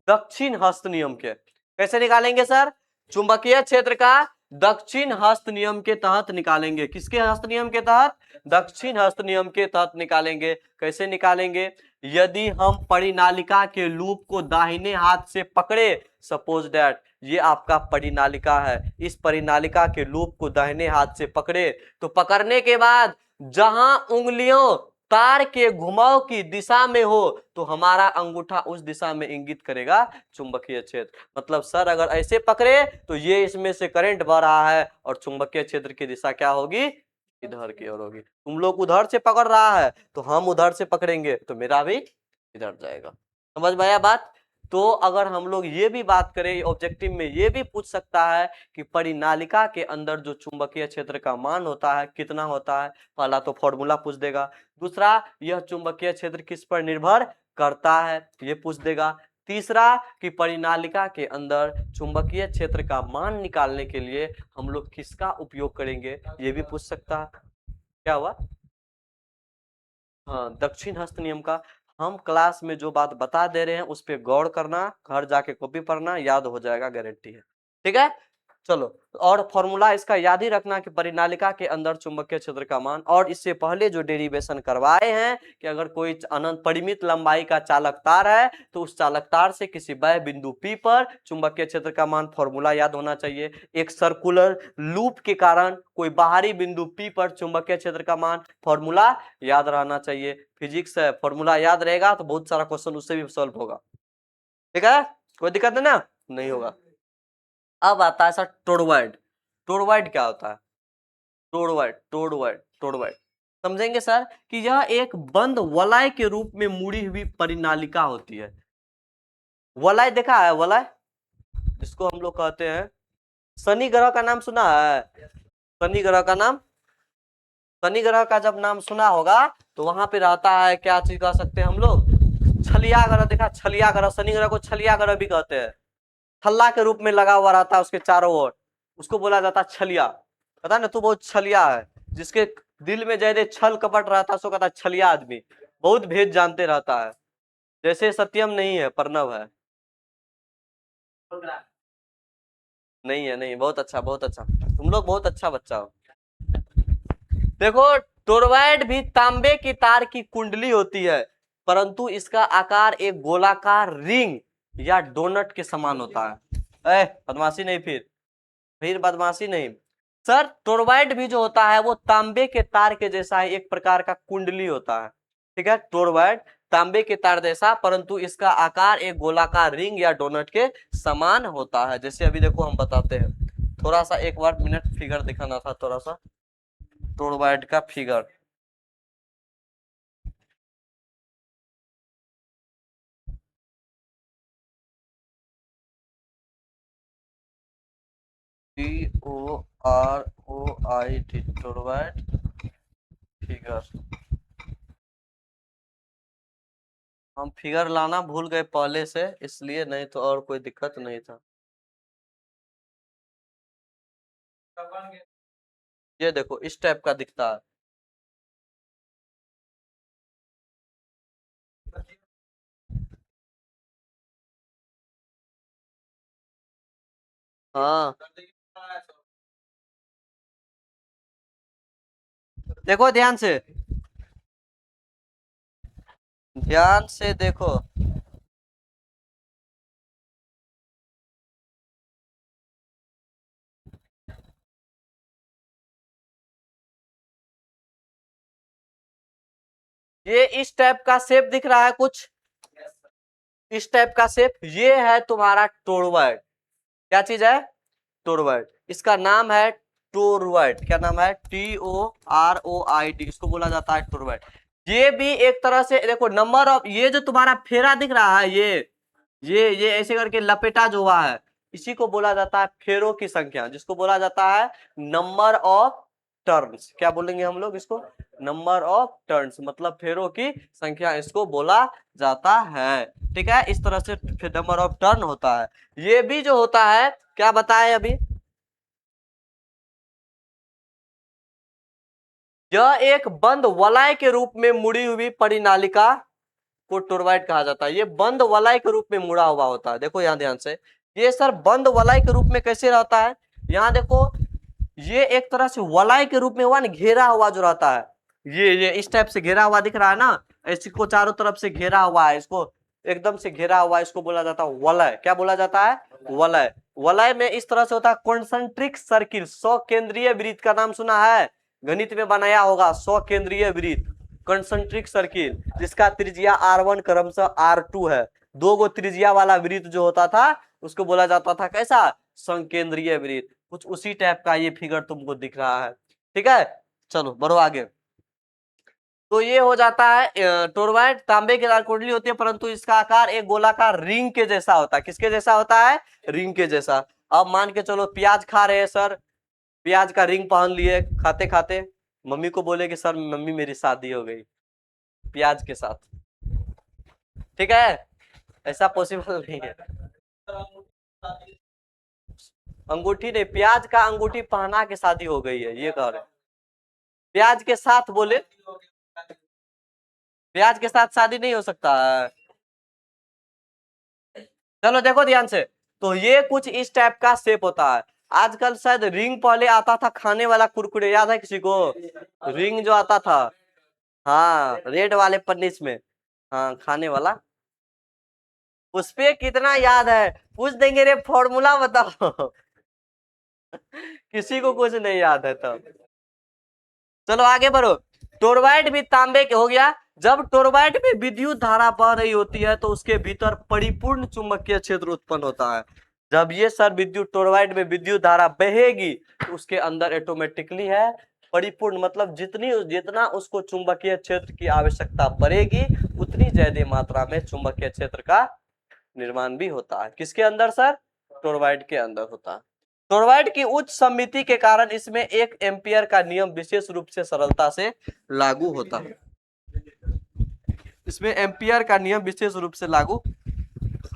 दक्षिण हस्त नियम के। कैसे निकालेंगे सर, चुंबकीय क्षेत्र का दक्षिण हस्त नियम के तहत निकालेंगे। किसके हस्त नियम के तहत, दक्षिण हस्त नियम के तहत निकालेंगे। कैसे निकालेंगे, यदि हम परिनालिका के लूप को दाहिने हाथ से पकड़े, सपोज दैट ये आपका परिनालिका है, इस परिनालिका के लूप को दाहिने हाथ से पकड़े, तो पकड़ने के बाद जहां उंगलियों तार के घुमाव की दिशा में हो तो हमारा अंगूठा उस दिशा में इंगित करेगा चुंबकीय क्षेत्र। मतलब सर अगर ऐसे पकड़े तो ये इसमें से करंट बह रहा है और चुंबकीय क्षेत्र की दिशा क्या होगी, इधर की ओर होगी। तुम लोग उधर से पकड़ रहा है तो हम उधर से पकड़ेंगे तो मेरा भी इधर जाएगा। समझ में आया बात। तो अगर हम लोग ये भी बात करें, ऑब्जेक्टिव में ये भी पूछ सकता है कि परिनालिका के अंदर जो चुंबकीय क्षेत्र का मान होता है कितना होता है। पहला तो फॉर्मूला पूछ देगा, दूसरा यह चुंबकीय क्षेत्र किस पर निर्भर करता है ये पूछ देगा, तीसरा कि परिनालिका के अंदर चुंबकीय क्षेत्र का मान निकालने के लिए हम लोग किसका उपयोग करेंगे ये भी पूछ सकता है। क्या हुआ, हाँ दक्षिण हस्त नियम का। हम क्लास में जो बात बता दे रहे हैं उस पर गौर करना, घर जाके कॉपी पढ़ना, याद हो जाएगा, गारंटी है, ठीक है। चलो, और फॉर्मूला इसका याद ही रखना कि परिनालिका के अंदर चुंबकीय क्षेत्र का मान, और इससे पहले जो डेरिवेशन करवाए हैं कि अगर कोई अनंत परिमित लंबाई का चालक तार है तो उस चालक तार से किसी बाह्य बिंदु P पर चुंबकीय क्षेत्र का मान, फॉर्मूला याद होना चाहिए। एक सर्कुलर लूप के कारण कोई बाहरी बिंदु P पर चुंबकीय क्षेत्र का मान, फॉर्मूला याद रहना चाहिए। फिजिक्स है, फॉर्मूला याद रहेगा तो बहुत सारा क्वेश्चन उससे भी सॉल्व होगा। ठीक है, कोई दिक्कत है ना, नहीं होगा। अब आता है सर टोरवाइड। टोरवाइड क्या होता है? टोरवाइड समझेंगे सर कि यह एक बंद वलय के रूप में मुड़ी हुई परिनालिका होती है। वलय देखा है? वलय जिसको हम लोग कहते हैं, शनि ग्रह का नाम सुना है? शनि ग्रह का नाम, शनि ग्रह का जब नाम सुना होगा तो वहां पे रहता है, क्या चीज कह सकते हैं हम लोग, छलिया ग्रह। देखा, छलिया ग्रह, शनि ग्रह को छलिया ग्रह भी कहते हैं। छल्ला के रूप में लगा हुआ रहता है उसके चारों ओर, उसको बोला जाता है छलिया। पता ना, तू बहुत छलिया है, जिसके दिल में जैसे छल कपट रहता है उसको कहता है छलिया आदमी, बहुत भेद जानते रहता है, जैसे सत्यम नहीं है प्रणव है। नहीं है, नहीं, बहुत अच्छा, बहुत अच्छा, तुम लोग बहुत अच्छा बच्चा हो। देखो, टोरवाइड भी तांबे की तार की कुंडली होती है, परंतु इसका आकार एक गोलाकार रिंग या डोनट के समान होता है। बदमाशी नहीं, फिर बदमाशी नहीं सर। टोरवाइड भी जो होता है वो तांबे के तार के जैसा है, एक प्रकार का कुंडली होता है। ठीक है, टोरवाइड तांबे के तार जैसा, परंतु इसका आकार एक गोलाकार रिंग या डोनट के समान होता है। जैसे अभी देखो हम बताते हैं, थोड़ा सा एक बार मिनट फिगर दिखाना था, थोड़ा सा टोरवाइड का फिगर। TOROID, toroid figure. हम फिगर लाना भूल गए पहले से, इसलिए, नहीं तो और कोई दिक्कत नहीं था। ये देखो इस टाइप का दिखता है। हाँ, देखो ध्यान से, ध्यान से देखो। ये इस टाइप का शेप दिख रहा है कुछ, इस टाइप का शेप, ये है तुम्हारा टोरवाइड। क्या चीज है? टोरवाइड। इसका नाम है टोरवाइड। क्या नाम है? TOROID, इसको बोला जाता है टोरवाइड। ये भी एक तरह से देखो, नंबर ऑफ, ये जो तुम्हारा फेरा दिख रहा है, ये ऐसे करके लपेटा जो हुआ है, इसी को बोला जाता है फेरों की संख्या, जिसको बोला जाता है नंबर ऑफ टर्न्स। क्या बोलेंगे हम लोग इसको? नंबर ऑफ टर्न्स, मतलब फेरों की संख्या इसको बोला जाता है। ठीक है, इस तरह से नंबर ऑफ टर्न होता है। ये भी जो होता है, क्या बताए अभी, यह एक बंद वलय के रूप में मुड़ी हुई परिनालिका को टोरवाइड कहा जाता है। ये बंद वलय के रूप में मुड़ा हुआ होता है। देखो यहाँ ध्यान से, ये सर बंद वलय के रूप में कैसे रहता है? यहाँ देखो, ये एक तरह से वलय के रूप में हुआ ना, घेरा हुआ जो रहता है, ये इस टाइप से घेरा हुआ दिख रहा है ना, इसको चारों तरफ से घेरा हुआ है, इसको एकदम से घेरा हुआ है, इसको बोला जाता है वलय। क्या बोला जाता है? वलय। वलय में इस तरह से होता है कॉन्सेंट्रिक सर्किल, 100 केंद्रीय वृत्त का नाम सुना है? गणित में बनाया होगा, 100 केंद्रीय वृत्त, कंसंट्रिक सर्किल, जिसका त्रिज्या R1 क्रमशः R2 है। दो गो त्रिज्या वाला वृत्त जो होता था उसको बोला जाता था कैसा? संकेंद्रीय वृत्त। कुछ उसी टाइप का ये फिगर तुमको दिख रहा है। ठीक है, चलो बढ़ो आगे। तो ये हो जाता है टोरवाइड, तांबे की तार कुंडली होती है, परंतु इसका आकार एक गोलाकार रिंग के जैसा होता है। किसके जैसा होता है? रिंग के जैसा। अब मान के चलो प्याज खा रहे हैं सर, प्याज का रिंग पहन लिए, खाते खाते मम्मी को बोले कि सर मम्मी मेरी शादी हो गई प्याज के साथ। ठीक है, ऐसा पॉसिबल नहीं है। अंगूठी नहीं, प्याज का अंगूठी पहना के शादी हो गई है, ये कह रहे। प्याज के साथ बोले, प्याज के साथ शादी नहीं हो सकता है। चलो देखो ध्यान से, तो ये कुछ इस टाइप का शेप होता है। आजकल शायद रिंग पहले आता था, खाने वाला कुरकुरे, याद है किसी को? रिंग जो आता था, हाँ रेड वाले पन्नी में, हाँ खाने वाला, उसपे कितना याद है? पूछ देंगे रे फॉर्मूला बताओ। किसी को कुछ नहीं याद है तब। चलो आगे बढ़ो। टोरवाइड भी तांबे के हो गया। जब टोरवाइड में विद्युत धारा बह रही होती है तो उसके भीतर परिपूर्ण चुंबकीय क्षेत्र उत्पन्न होता है। जब ये सर विद्युत टोरवाइड में विद्युत धारा बहेगी तो उसके अंदर ऑटोमेटिकली है परिपूर्ण, मतलब जितना उसको चुंबकीय क्षेत्र की आवश्यकता पड़ेगी उतनी ज्यादा मात्रा में चुंबकीय क्षेत्र का निर्माण भी होता है। किसके अंदर सर? टोरवाइड के अंदर होता है। टोरवाइड की उच्च सममिति के कारण इसमें 1 एम्पियर का नियम विशेष रूप से सरलता से लागू होता है। इसमें एम्पियर का नियम विशेष रूप से लागू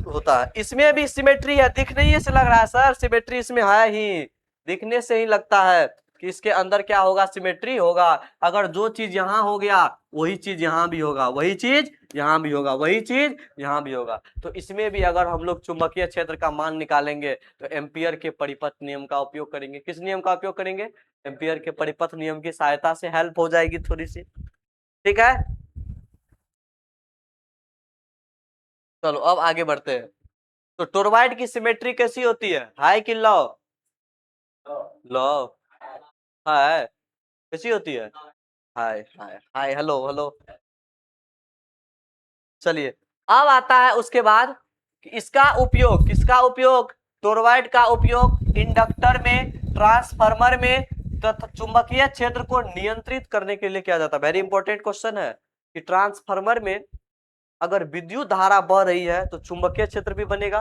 होता है। इसमें भी सिमेट्री है, दिखने ही से लग रहा है सर सिमेट्री इसमें है ही, दिखने से ही लगता है कि इसके अंदर क्या होगा, सिमेट्री होगा। अगर जो चीज यहाँ हो गया वही चीज यहाँ भी होगा, वही चीज यहाँ भी होगा, वही चीज यहाँ भी होगा। तो इसमें भी अगर हम लोग चुंबकीय क्षेत्र का मान निकालेंगे तो एम्पियर के परिपथ नियम का उपयोग करेंगे। किस नियम का उपयोग करेंगे? एम्पियर के परिपथ नियम की सहायता से हेल्प हो जाएगी थोड़ी सी, ठीक है। चलो अब आगे बढ़ते हैं। तो टोरवाइड की सिमेट्री कैसी होती है? हाई कि लो? लो है। कैसी होती है? हाय हाय हाय, हेलो हेलो। चलिए अब आता है उसके बाद इसका उपयोग, किसका उपयोग? टोरवाइड का उपयोग इंडक्टर में, ट्रांसफार्मर में तथा चुंबकीय क्षेत्र को नियंत्रित करने के लिए किया जाता है। वेरी इंपॉर्टेंट क्वेश्चन है कि ट्रांसफार्मर में अगर विद्युत धारा बह रही है तो चुंबकीय क्षेत्र भी बनेगा।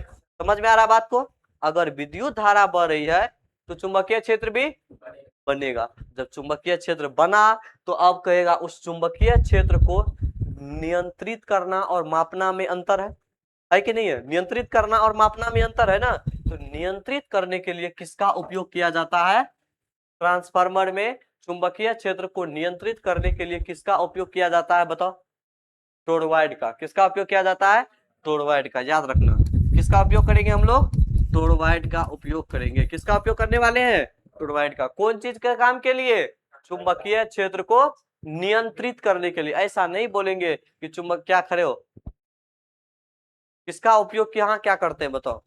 समझ में आ रहा बात को? अगर विद्युत धारा बह रही है तो चुंबकीय क्षेत्र भी बनेगा। जब चुंबकीय क्षेत्र बना तो अब कहेगा उस चुंबकीय क्षेत्र को नियंत्रित करना और मापना में अंतर है कि नहीं है? नियंत्रित करना और मापना में अंतर है ना। तो नियंत्रित करने के लिए किसका उपयोग किया जाता है? ट्रांसफार्मर में चुंबकीय क्षेत्र को नियंत्रित करने के लिए किसका उपयोग किया जाता है बताओ? टोरवाइड का। किसका उपयोग किया जाता है? टोरवाइड का, याद रखना। किसका उपयोग करेंगे हम लोग? टोरवाइड का उपयोग करेंगे। किसका उपयोग करने वाले हैं? टोरवाइड का। कौन चीज के काम के लिए? चुंबकीय क्षेत्र को नियंत्रित करने के लिए। ऐसा नहीं बोलेंगे कि चुंबक, क्या खड़े हो, किसका उपयोग यहाँ क्या करते हैं बताओ?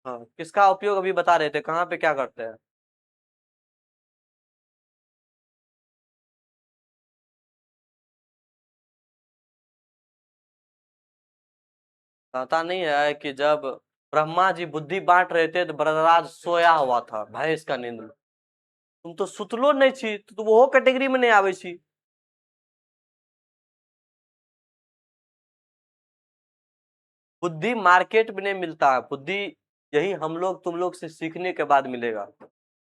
हाँ किसका उपयोग अभी बता रहे थे, कहाँ पे क्या करते हैं? पता नहीं है कि जब ब्रह्मा जी बुद्धि बांट रहे थे तो बरदराज सोया हुआ था भैंस का नींद में। तुम तो सुतलो नहीं छी तो तुम वो कैटेगरी में नहीं आवे छी। बुद्धि मार्केट में नहीं मिलता है, बुद्धि यही हम लोग तुम लोग से सीखने के बाद मिलेगा।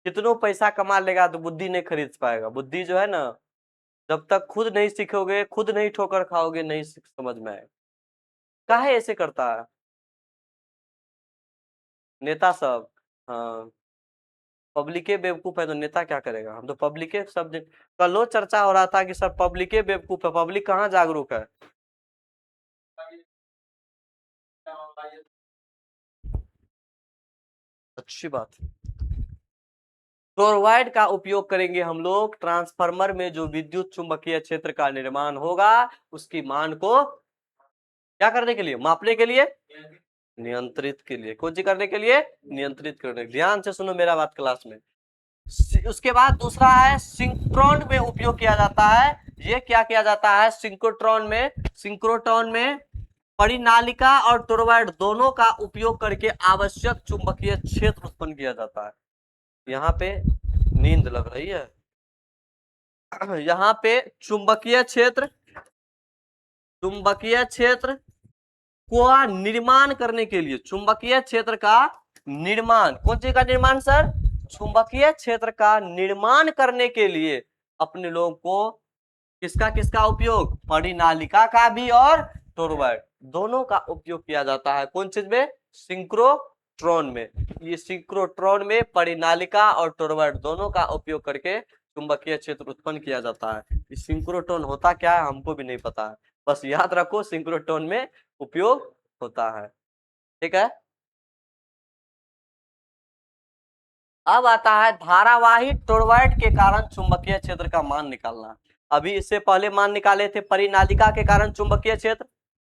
कितनों पैसा कमा लेगा तो बुद्धि नहीं खरीद पाएगा। बुद्धि जो है ना, जब तक खुद नहीं सीखोगे, खुद नहीं ठोकर खाओगे, नहीं समझ में आएगा। काहे ऐसे करता है नेता सब? हाँ पब्लिके बेवकूफ है तो नेता क्या करेगा? हम तो पब्लिके सब कल चर्चा हो रहा था कि सब पब्लिके बेवकूफ है, पब्लिक कहाँ जागरूक है। अच्छी बात। टोरवाइड का उपयोग करेंगे हम लोग ट्रांसफार्मर में जो विद्युत चुंबकीय क्षेत्र का निर्माण होगा उसकी मान को क्या करने के लिए? मापने के लिए, नियंत्रित के लिए। कौन सी करने के लिए? नियंत्रित करने। ध्यान से सुनो मेरा बात क्लास में। उसके बाद दूसरा है सिंक्रोट्रॉन में उपयोग किया जाता है। ये क्या किया जाता है सिंक्रोट्रॉन में? सिंक्रोट्रॉन में परिनालिका और टोरवाइड दोनों का उपयोग करके आवश्यक चुंबकीय क्षेत्र उत्पन्न किया जाता है। यहाँ पे नींद लग रही है। यहाँ पे चुंबकीय क्षेत्र, चुंबकीय क्षेत्र को निर्माण करने के लिए, चुंबकीय क्षेत्र का निर्माण, कौन चीज का निर्माण सर? चुंबकीय क्षेत्र का निर्माण करने के लिए अपने लोगों को किसका किसका उपयोग? परिनालिका का भी और टोरवाइड दोनों का उपयोग किया जाता है। कौन चीज में? सिंक्रोट्रॉन में। ये सिंक्रोट्रॉन में परिनालिका और टोरवाइड दोनों का उपयोग करके चुंबकीय क्षेत्र उत्पन्न किया जाता है। इस सिंक्रोट्रॉन होता क्या है हमको भी नहीं पता है, बस याद रखो सिंक्रोट्रॉन में उपयोग होता है, ठीक है। अब आता है धारावाही टोरॉइड के कारण चुंबकीय क्षेत्र का मान निकालना। अभी इससे पहले मान निकाले थे परिनालिका के कारण चुंबकीय क्षेत्र,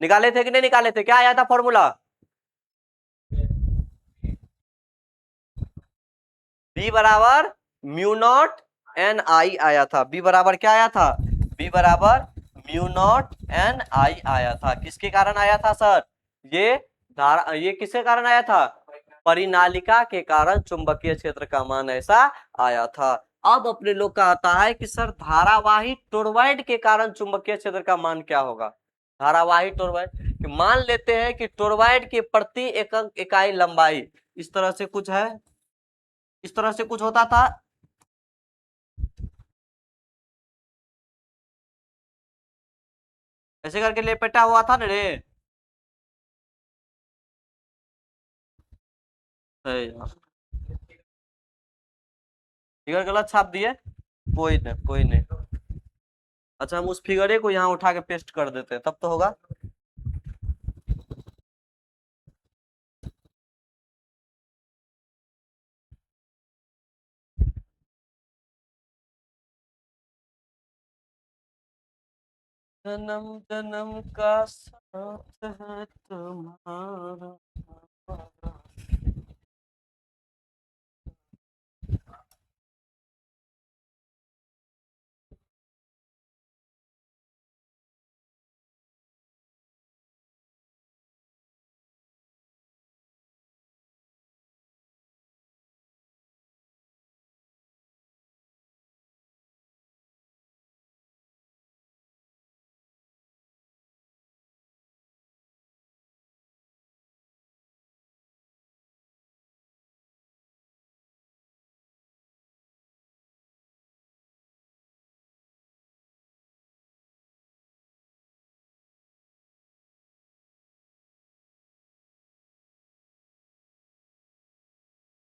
निकाले थे कि नहीं निकाले थे? क्या आया था फॉर्मूला? बी बराबर म्यू नॉट एन आई आया था। बी बराबर क्या आया था? बी बराबर म्यू नॉट एन आई आया था। किसके कारण आया था सर? ये किसके कारण आया था? परिनालिका के कारण चुंबकीय क्षेत्र का मान ऐसा आया था। अब अपने लोग का आता है कि सर धारावाही टोरॉइड के कारण चुंबकीय क्षेत्र का मान क्या होगा? धारावाही टोरॉइड, मान लेते हैं कि टोरॉइड की प्रति एकक इकाई लंबाई इस तरह से कुछ है, इस तरह से कुछ होता था। ऐसे करके लेपेटा हुआ था ना रे। फिगर गलत छाप दिए, कोई नहीं कोई नहीं। अच्छा हम उस फिगरे को यहाँ उठा के पेस्ट कर देते हैं, तब तो होगा। जन्म जन्म का साथ है तुम्हारा।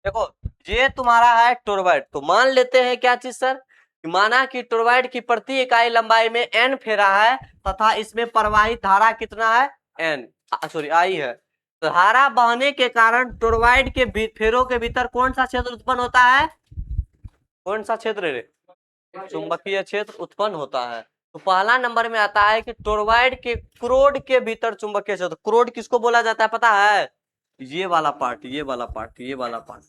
देखो ये तुम्हारा है टोरॉइड, तो मान लेते हैं क्या चीज सर, माना कि टोरॉइड की प्रति इकाई लंबाई में एन फेरा है तथा इसमें प्रवाहित धारा कितना है? एन, सॉरी आई है। तो धारा बहने के कारण टोरॉइड के फेरों के भीतर कौन सा क्षेत्र उत्पन्न होता है? कौन सा क्षेत्र रे? चुंबकीय क्षेत्र उत्पन्न होता है। तो पहला नंबर में आता है कि टोरॉइड के क्रोड के भीतर चुंबकीय क्षेत्र। क्रोड किसको बोला जाता है पता है? ये वाला पार्ट, ये वाला पार्ट, ये वाला पार्ट,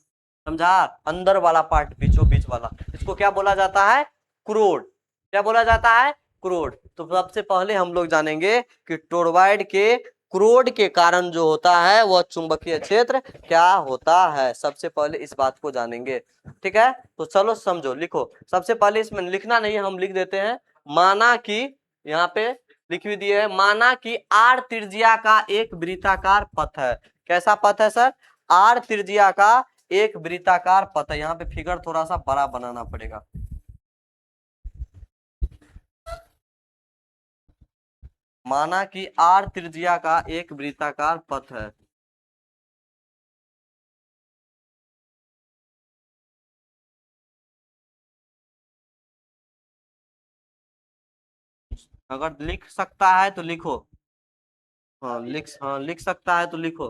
समझा? अंदर वाला पार्ट, बीचों बीच वाला, इसको क्या बोला जाता है? क्रोड। क्या बोला जाता है? क्रोड। तो सबसे पहले हम लोग जानेंगे कि टोरॉइड के क्रोड के कारण जो होता है वह चुंबकीय क्षेत्र क्या होता है। सबसे पहले इस बात को जानेंगे, ठीक है? तो चलो समझो, लिखो। सबसे पहले इसमें लिखना नहीं है, हम लिख देते हैं। माना कि यहाँ पे लिख भी दिए है, माना कि आर त्रिज्या का एक वृत्ताकार पथ है। कैसा पथ है सर? आर त्रिज्या का एक वृत्ताकार पथ है। यहाँ पे फिगर थोड़ा सा बड़ा बनाना पड़ेगा। माना कि आर त्रिज्या का एक वृत्ताकार पथ है। अगर लिख सकता है तो लिखो। हाँ लिख सकता है तो लिखो।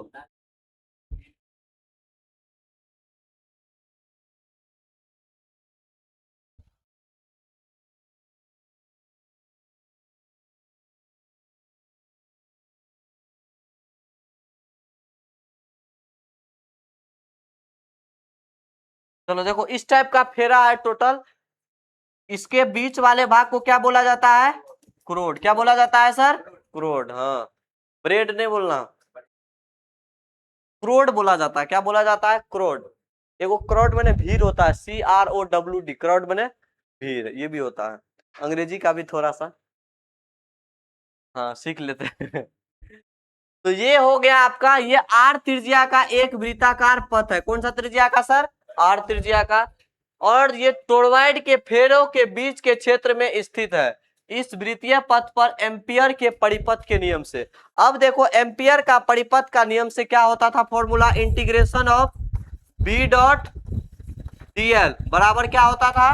चलो देखो, इस टाइप का फेरा है टोटल। इसके बीच वाले भाग को क्या बोला जाता है? क्रोड। क्या बोला जाता है सर? क्रोड। हाँ, ब्रेड नहीं बोलना, क्रोड बोला जाता है। क्या बोला जाता है? क्रोड। एगो क्रोड मैंने भीड़ होता है, CROWD, क्रोड मैंने भीड़, ये भी होता है। अंग्रेजी का भी थोड़ा सा हाँ सीख लेते हैं। तो ये हो गया आपका, ये आर त्रिज्या का एक वृत्ताकार पथ है। कौन सा त्रिज्या का सर? आर त्रिज्या का। और ये टोरॉइड के फेरों के बीच के क्षेत्र में स्थित है, इस वृत्तीय पथ पर एम्पियर के परिपथ के नियम से। अब देखो एम्पियर का परिपथ का नियम से क्या होता था formula? Integration of B dot DL बराबर क्या होता था?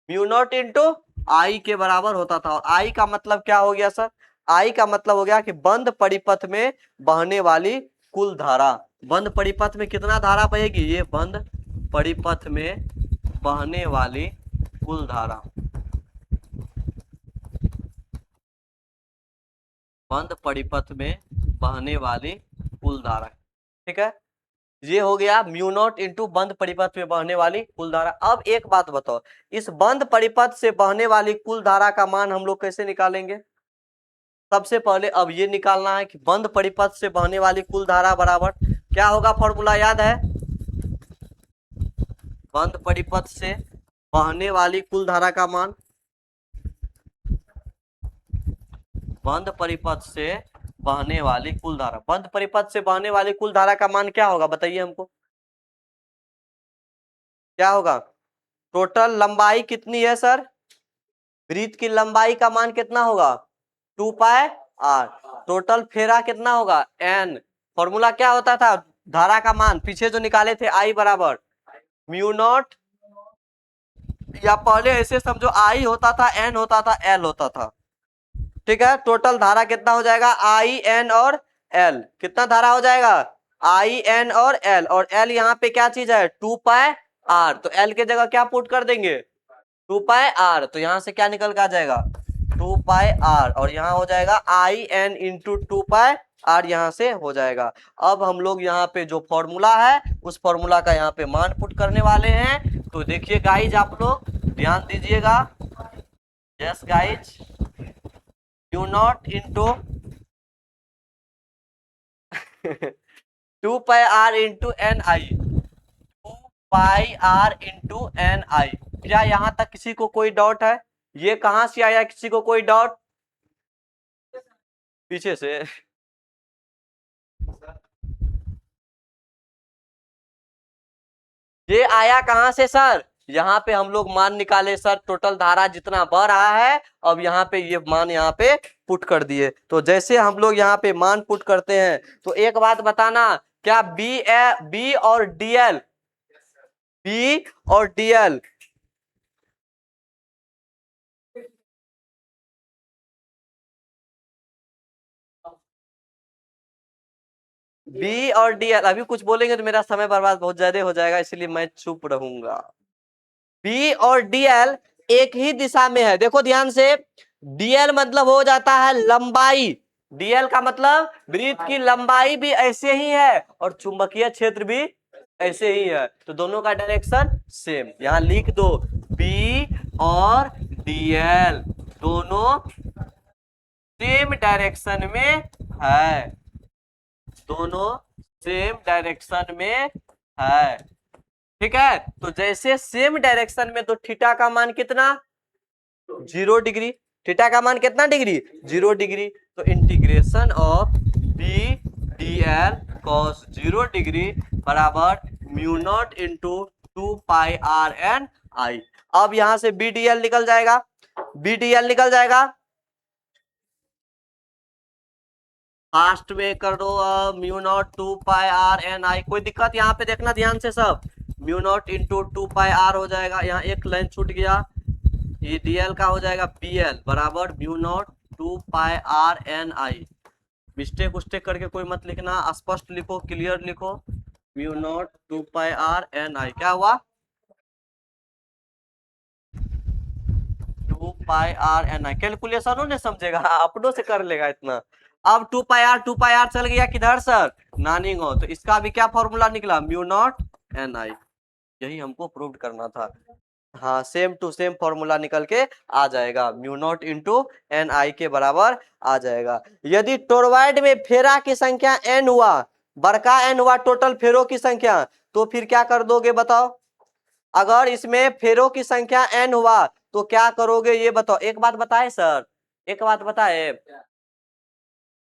म्यू नॉट इंटू आई के बराबर होता था। और आई का मतलब क्या हो गया सर? आई का मतलब हो गया कि बंद परिपथ में बहने वाली कुल धारा। बंद परिपथ में कितना धारा बहेगी? ये बंद परिपथ में बहने वाली कुल धारा, बंद परिपथ में बहने वाली कुल धारा। ठीक है, ये हो गया म्यू नॉट इंटू बंद परिपथ में बहने वाली कुल धारा। अब एक बात बताओ, इस बंद परिपथ से बहने वाली कुल धारा का मान हम लोग कैसे निकालेंगे? सबसे पहले अब ये निकालना है कि बंद परिपथ से बहने वाली कुल धारा बराबर क्या होगा, फॉर्मूला याद है? बंद परिपथ से बहने वाली कुल धारा का मान, बंद परिपथ से बहने वाली कुल धारा, बंद परिपथ से बहने वाली कुल धारा का मान क्या होगा बताइए हमको, क्या होगा? टोटल लंबाई कितनी है सर? वृत्त की लंबाई का मान कितना होगा? 2 पाई आर। टोटल फेरा कितना होगा? एन। फॉर्मूला क्या होता था धारा का मान पीछे जो निकाले थे, आई बराबर म्यू नॉट, या पहले ऐसे समझो आई होता था, एन होता था, एल होता था। ठीक है, टोटल धारा कितना हो जाएगा? आई एन और एल। कितना धारा हो जाएगा? आई एन और एल, और एल यहाँ पे क्या चीज है? 2 पाई आर। तो एल के जगह क्या पुट कर देंगे? 2 पाई आर। तो यहां से क्या निकल के आ जाएगा? 2 पाई आर, और यहाँ हो जाएगा I N into 2 pi R, यहाँ से हो जाएगा। अब हम लोग यहाँ पे जो फॉर्मूला है उस फॉर्मूला का यहाँ पे मान पुट करने वाले हैं। तो देखिए गाइज, आप लोग ध्यान दीजिएगा। Yes guys, mu naught into 2 pi r into n i, 2 pi r into n i. क्या यहां तक किसी को कोई डाउट है? ये कहां से आया, किसी को कोई डाउट? पीछे से। ये आया कहां से सर? यहाँ पे हम लोग मान निकाले सर, टोटल धारा जितना बह रहा है, अब यहाँ पे ये मान यहाँ पे पुट कर दिए। तो जैसे हम लोग यहाँ पे मान पुट करते हैं, तो एक बात बताना, क्या बी और डीएल, बी और डीएल, बी और डीएल, अभी कुछ बोलेंगे तो मेरा समय बर्बाद बहुत ज्यादा हो जाएगा, इसलिए मैं चुप रहूंगा। बी और डीएल एक ही दिशा में है, देखो ध्यान से। डीएल मतलब हो जाता है लंबाई, डीएल का मतलब वृत्त की लंबाई भी ऐसे ही है और चुंबकीय क्षेत्र भी ऐसे ही है, तो दोनों का डायरेक्शन सेम। यहां लिख दो, बी और डीएल दोनों सेम डायरेक्शन में है, दोनों सेम डायरेक्शन में है। ठीक है, तो जैसे सेम डायरेक्शन में, तो थीटा का मान कितना? 0 डिग्री। थीटा का मान कितना डिग्री? 0 डिग्री। तो integration of B D L cos 0 degree बराबर mu naught into 2 pi r n i. अब यहां से बी डी एल निकल जाएगा, बी डी एल निकल जाएगा। फास्ट में कर दो, mu naught 2 pi r n i. कोई दिक्कत यहाँ पे देखना ध्यान से सब, mu naught into 2 pi r हो जाएगा, यहाँ एक लाइन छूट गया, ये डीएल का हो जाएगा बीएल बराबर mu naught 2 pi r n i. Mistake उस्टेक करके कोई मत लिखना, स्पष्ट लिखो, क्लियर लिखो, mu naught 2 pi r n i. क्या हुआ? 2 पाई आर एन आई। कैलकुलेशनों ने समझेगा, अपनों से कर लेगा इतना। अब 2 पाई आर चल गया किधर सर? नानिंग हो, तो इसका भी क्या फॉर्मूला निकला? म्यू नॉट एन आई। यही हमको प्रूव करना था। हाँ, सेम टू सेम फॉर्मूला निकल के आ जाएगा, म्यू नॉट इंटू एन आई के बराबर आ जाएगा। यदि टोरवाइड में फेरा की संख्या एन हुआ, बड़का एन हुआ टोटल फेरों की संख्या, तो फिर क्या कर दोगे बताओ? अगर इसमें फेरों की संख्या एन हुआ तो क्या करोगे ये बताओ? एक बात बताए सर, एक बात बताए,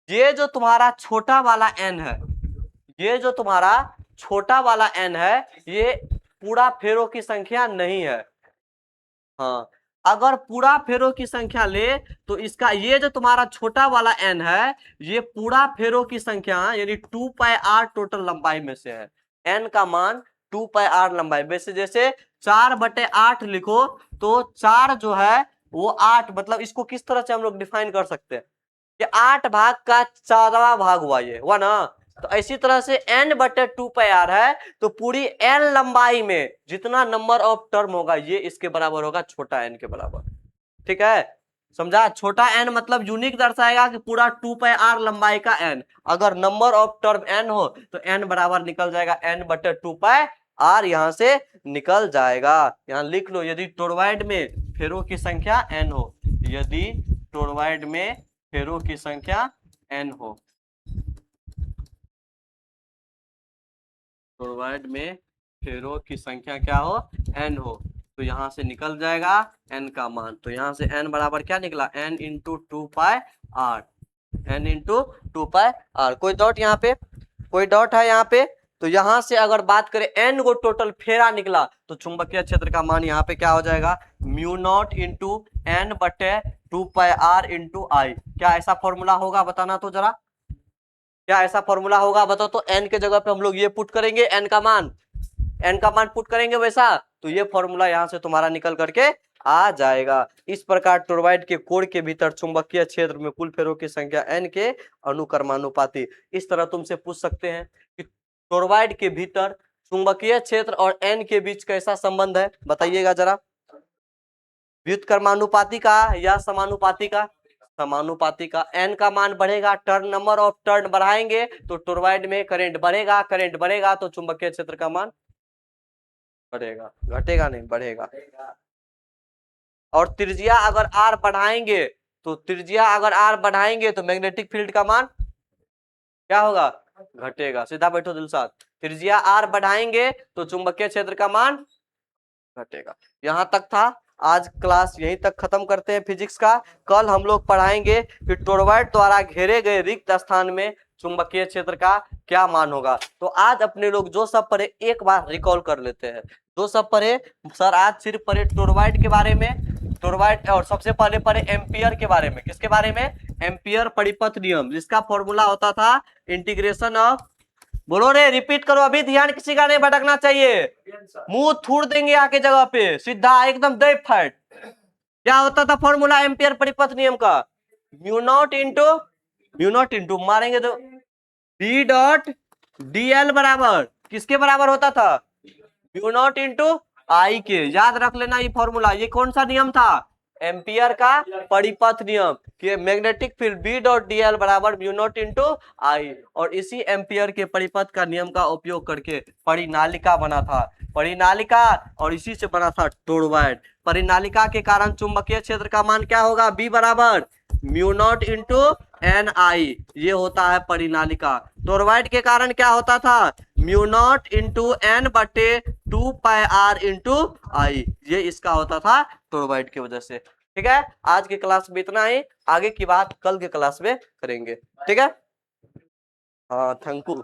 ये जो तुम्हारा छोटा वाला एन है, ये जो तुम्हारा छोटा वाला एन है, ये पूरा फेरों की संख्या नहीं है। हाँ, अगर पूरा फेरों की संख्या ले तो इसका ये जो तुम्हारा छोटा वाला एन है, ये पूरा फेरों की संख्या यानी 2 पाई आर टोटल लंबाई में से है। एन का मान 2 पाई आर लंबाई में से, जैसे 4/8 लिखो तो 4 जो है वो 8, मतलब इसको किस तरह से हम लोग डिफाइन कर सकते हैं कि 8 भाग का 4वां भाग हुआ, ये हुआ ना, तो इसी तरह से n/2πr है, तो पूरी n लंबाई में जितना नंबर ऑफ टर्म होगा ये इसके बराबर होगा, छोटा n के बराबर। ठीक है, समझा? छोटा n मतलब यूनिक दर्शाएगा कि पूरा 2πr लंबाई का n। अगर नंबर ऑफ टर्म n हो तो n बराबर निकल जाएगा n/2πr, यहां से निकल जाएगा। यहां लिख लो, यदि टोरॉइड में फेरों की संख्या n हो, यदि टोरॉइड में फेरों की संख्या n हो, टोरॉइड में फेरों की संख्या क्या हो, n हो, तो यहां से निकल जाएगा n का मान। तो यहां से n बराबर क्या निकला, n into 2πr, n into 2πr। कोई डाउट यहाँ पे, कोई डाउट है यहाँ पे? तो यहां से अगर बात करें n को टोटल फेरा निकला तो चुंबकीय क्षेत्र का मान यहाँ पे क्या हो जाएगा, μ0 इंटू n/2πr इंटू आई। क्या ऐसा फॉर्मूला होगा, बताना तो जरा, क्या ऐसा फॉर्मूला होगा बताओ तो? n के जगह पे हम लोग ये पुट करेंगे, n का मान पुट करेंगे वैसा, तो ये फॉर्मूला यहां से तुम्हारा निकल करके आ जाएगा। इस प्रकार टोरॉइड के कोर के भीतर चुंबकीय क्षेत्र में कुल फेरों की संख्या n के अनुक्रमानुपाती। इस तरह तुमसे पूछ सकते हैं कि टोरॉइड के भीतर चुंबकीय क्षेत्र और n के बीच कैसा संबंध है, बताइएगा जरा। व्युत्क्रमानुपाती का या समानुपाती का? समानुपाती का। n का मान बढ़ेगा, टर्न नंबर ऑफ टर्न बढ़ाएंगे तो टोरॉइड में करंट बढ़ेगा, करंट बढ़ेगा तो चुंबकीय क्षेत्र का मान बढ़ेगा, घटेगा नहीं, बढ़ेगा। और त्रिज्या अगर r बढ़ाएंगे तो मैग्नेटिक फील्ड का मान क्या होगा, घटेगा। सीधा बैठो दिल साथ, त्रिज्या r बढ़ाएंगे तो चुंबकीय क्षेत्र का मान घटेगा। यहां तक था, आज क्लास यहीं तक खत्म करते हैं फिजिक्स का। कल हम लोग पढ़ाएंगे कि टोरॉइड द्वारा घेरे गए रिक्त स्थान में चुंबकीय क्षेत्र का क्या मान होगा। तो आज अपने लोग जो सब पढ़े एक बार रिकॉल कर लेते हैं। जो सब पढ़े सर, आज सिर्फ पढ़े टोरॉइड के बारे में, टोरॉइड, और सबसे पहले पढ़े एम्पियर के बारे में। किसके बारे में? एम्पियर परिपथ नियम, जिसका फॉर्मूला होता था इंटीग्रेशन ऑफ, बोलो रे, रिपीट करो, अभी ध्यान किसी का नहीं भटकना चाहिए, मुंह थूड़ देंगे आके जगह पे, सीधा एकदम दे फट। क्या होता था फॉर्मूला एम्पियर परिपथ नियम का? म्यू नॉट इंटू मारेंगे तो बी डॉट dl बराबर किसके बराबर होता था, म्यू नॉट इंटू आई के। याद रख लेना ये फॉर्मूला। ये कौन सा नियम था? एम्पियर का परिपथ नियम, कि magnetic field B dot dl बराबर म्यू नॉट इंटू आई। और इसी एम्पियर के परिपथ का नियम का उपयोग करके परिनालिका बना था, परिनालिका, और इसी से बना था टोरॉइड। परिनालिका के कारण चुंबकीय क्षेत्र का मान क्या होगा, बी बराबर म्यू नॉट इंटू एन आई, ये होता है परिनालिका। टोरॉइड के कारण क्या होता था, mu naught into n/2πr into i, ये इसका होता था टोरॉइड की वजह से। ठीक है, आज की क्लास में इतना ही, आगे की बात कल के क्लास में करेंगे। ठीक है, हाँ, थैंक यू।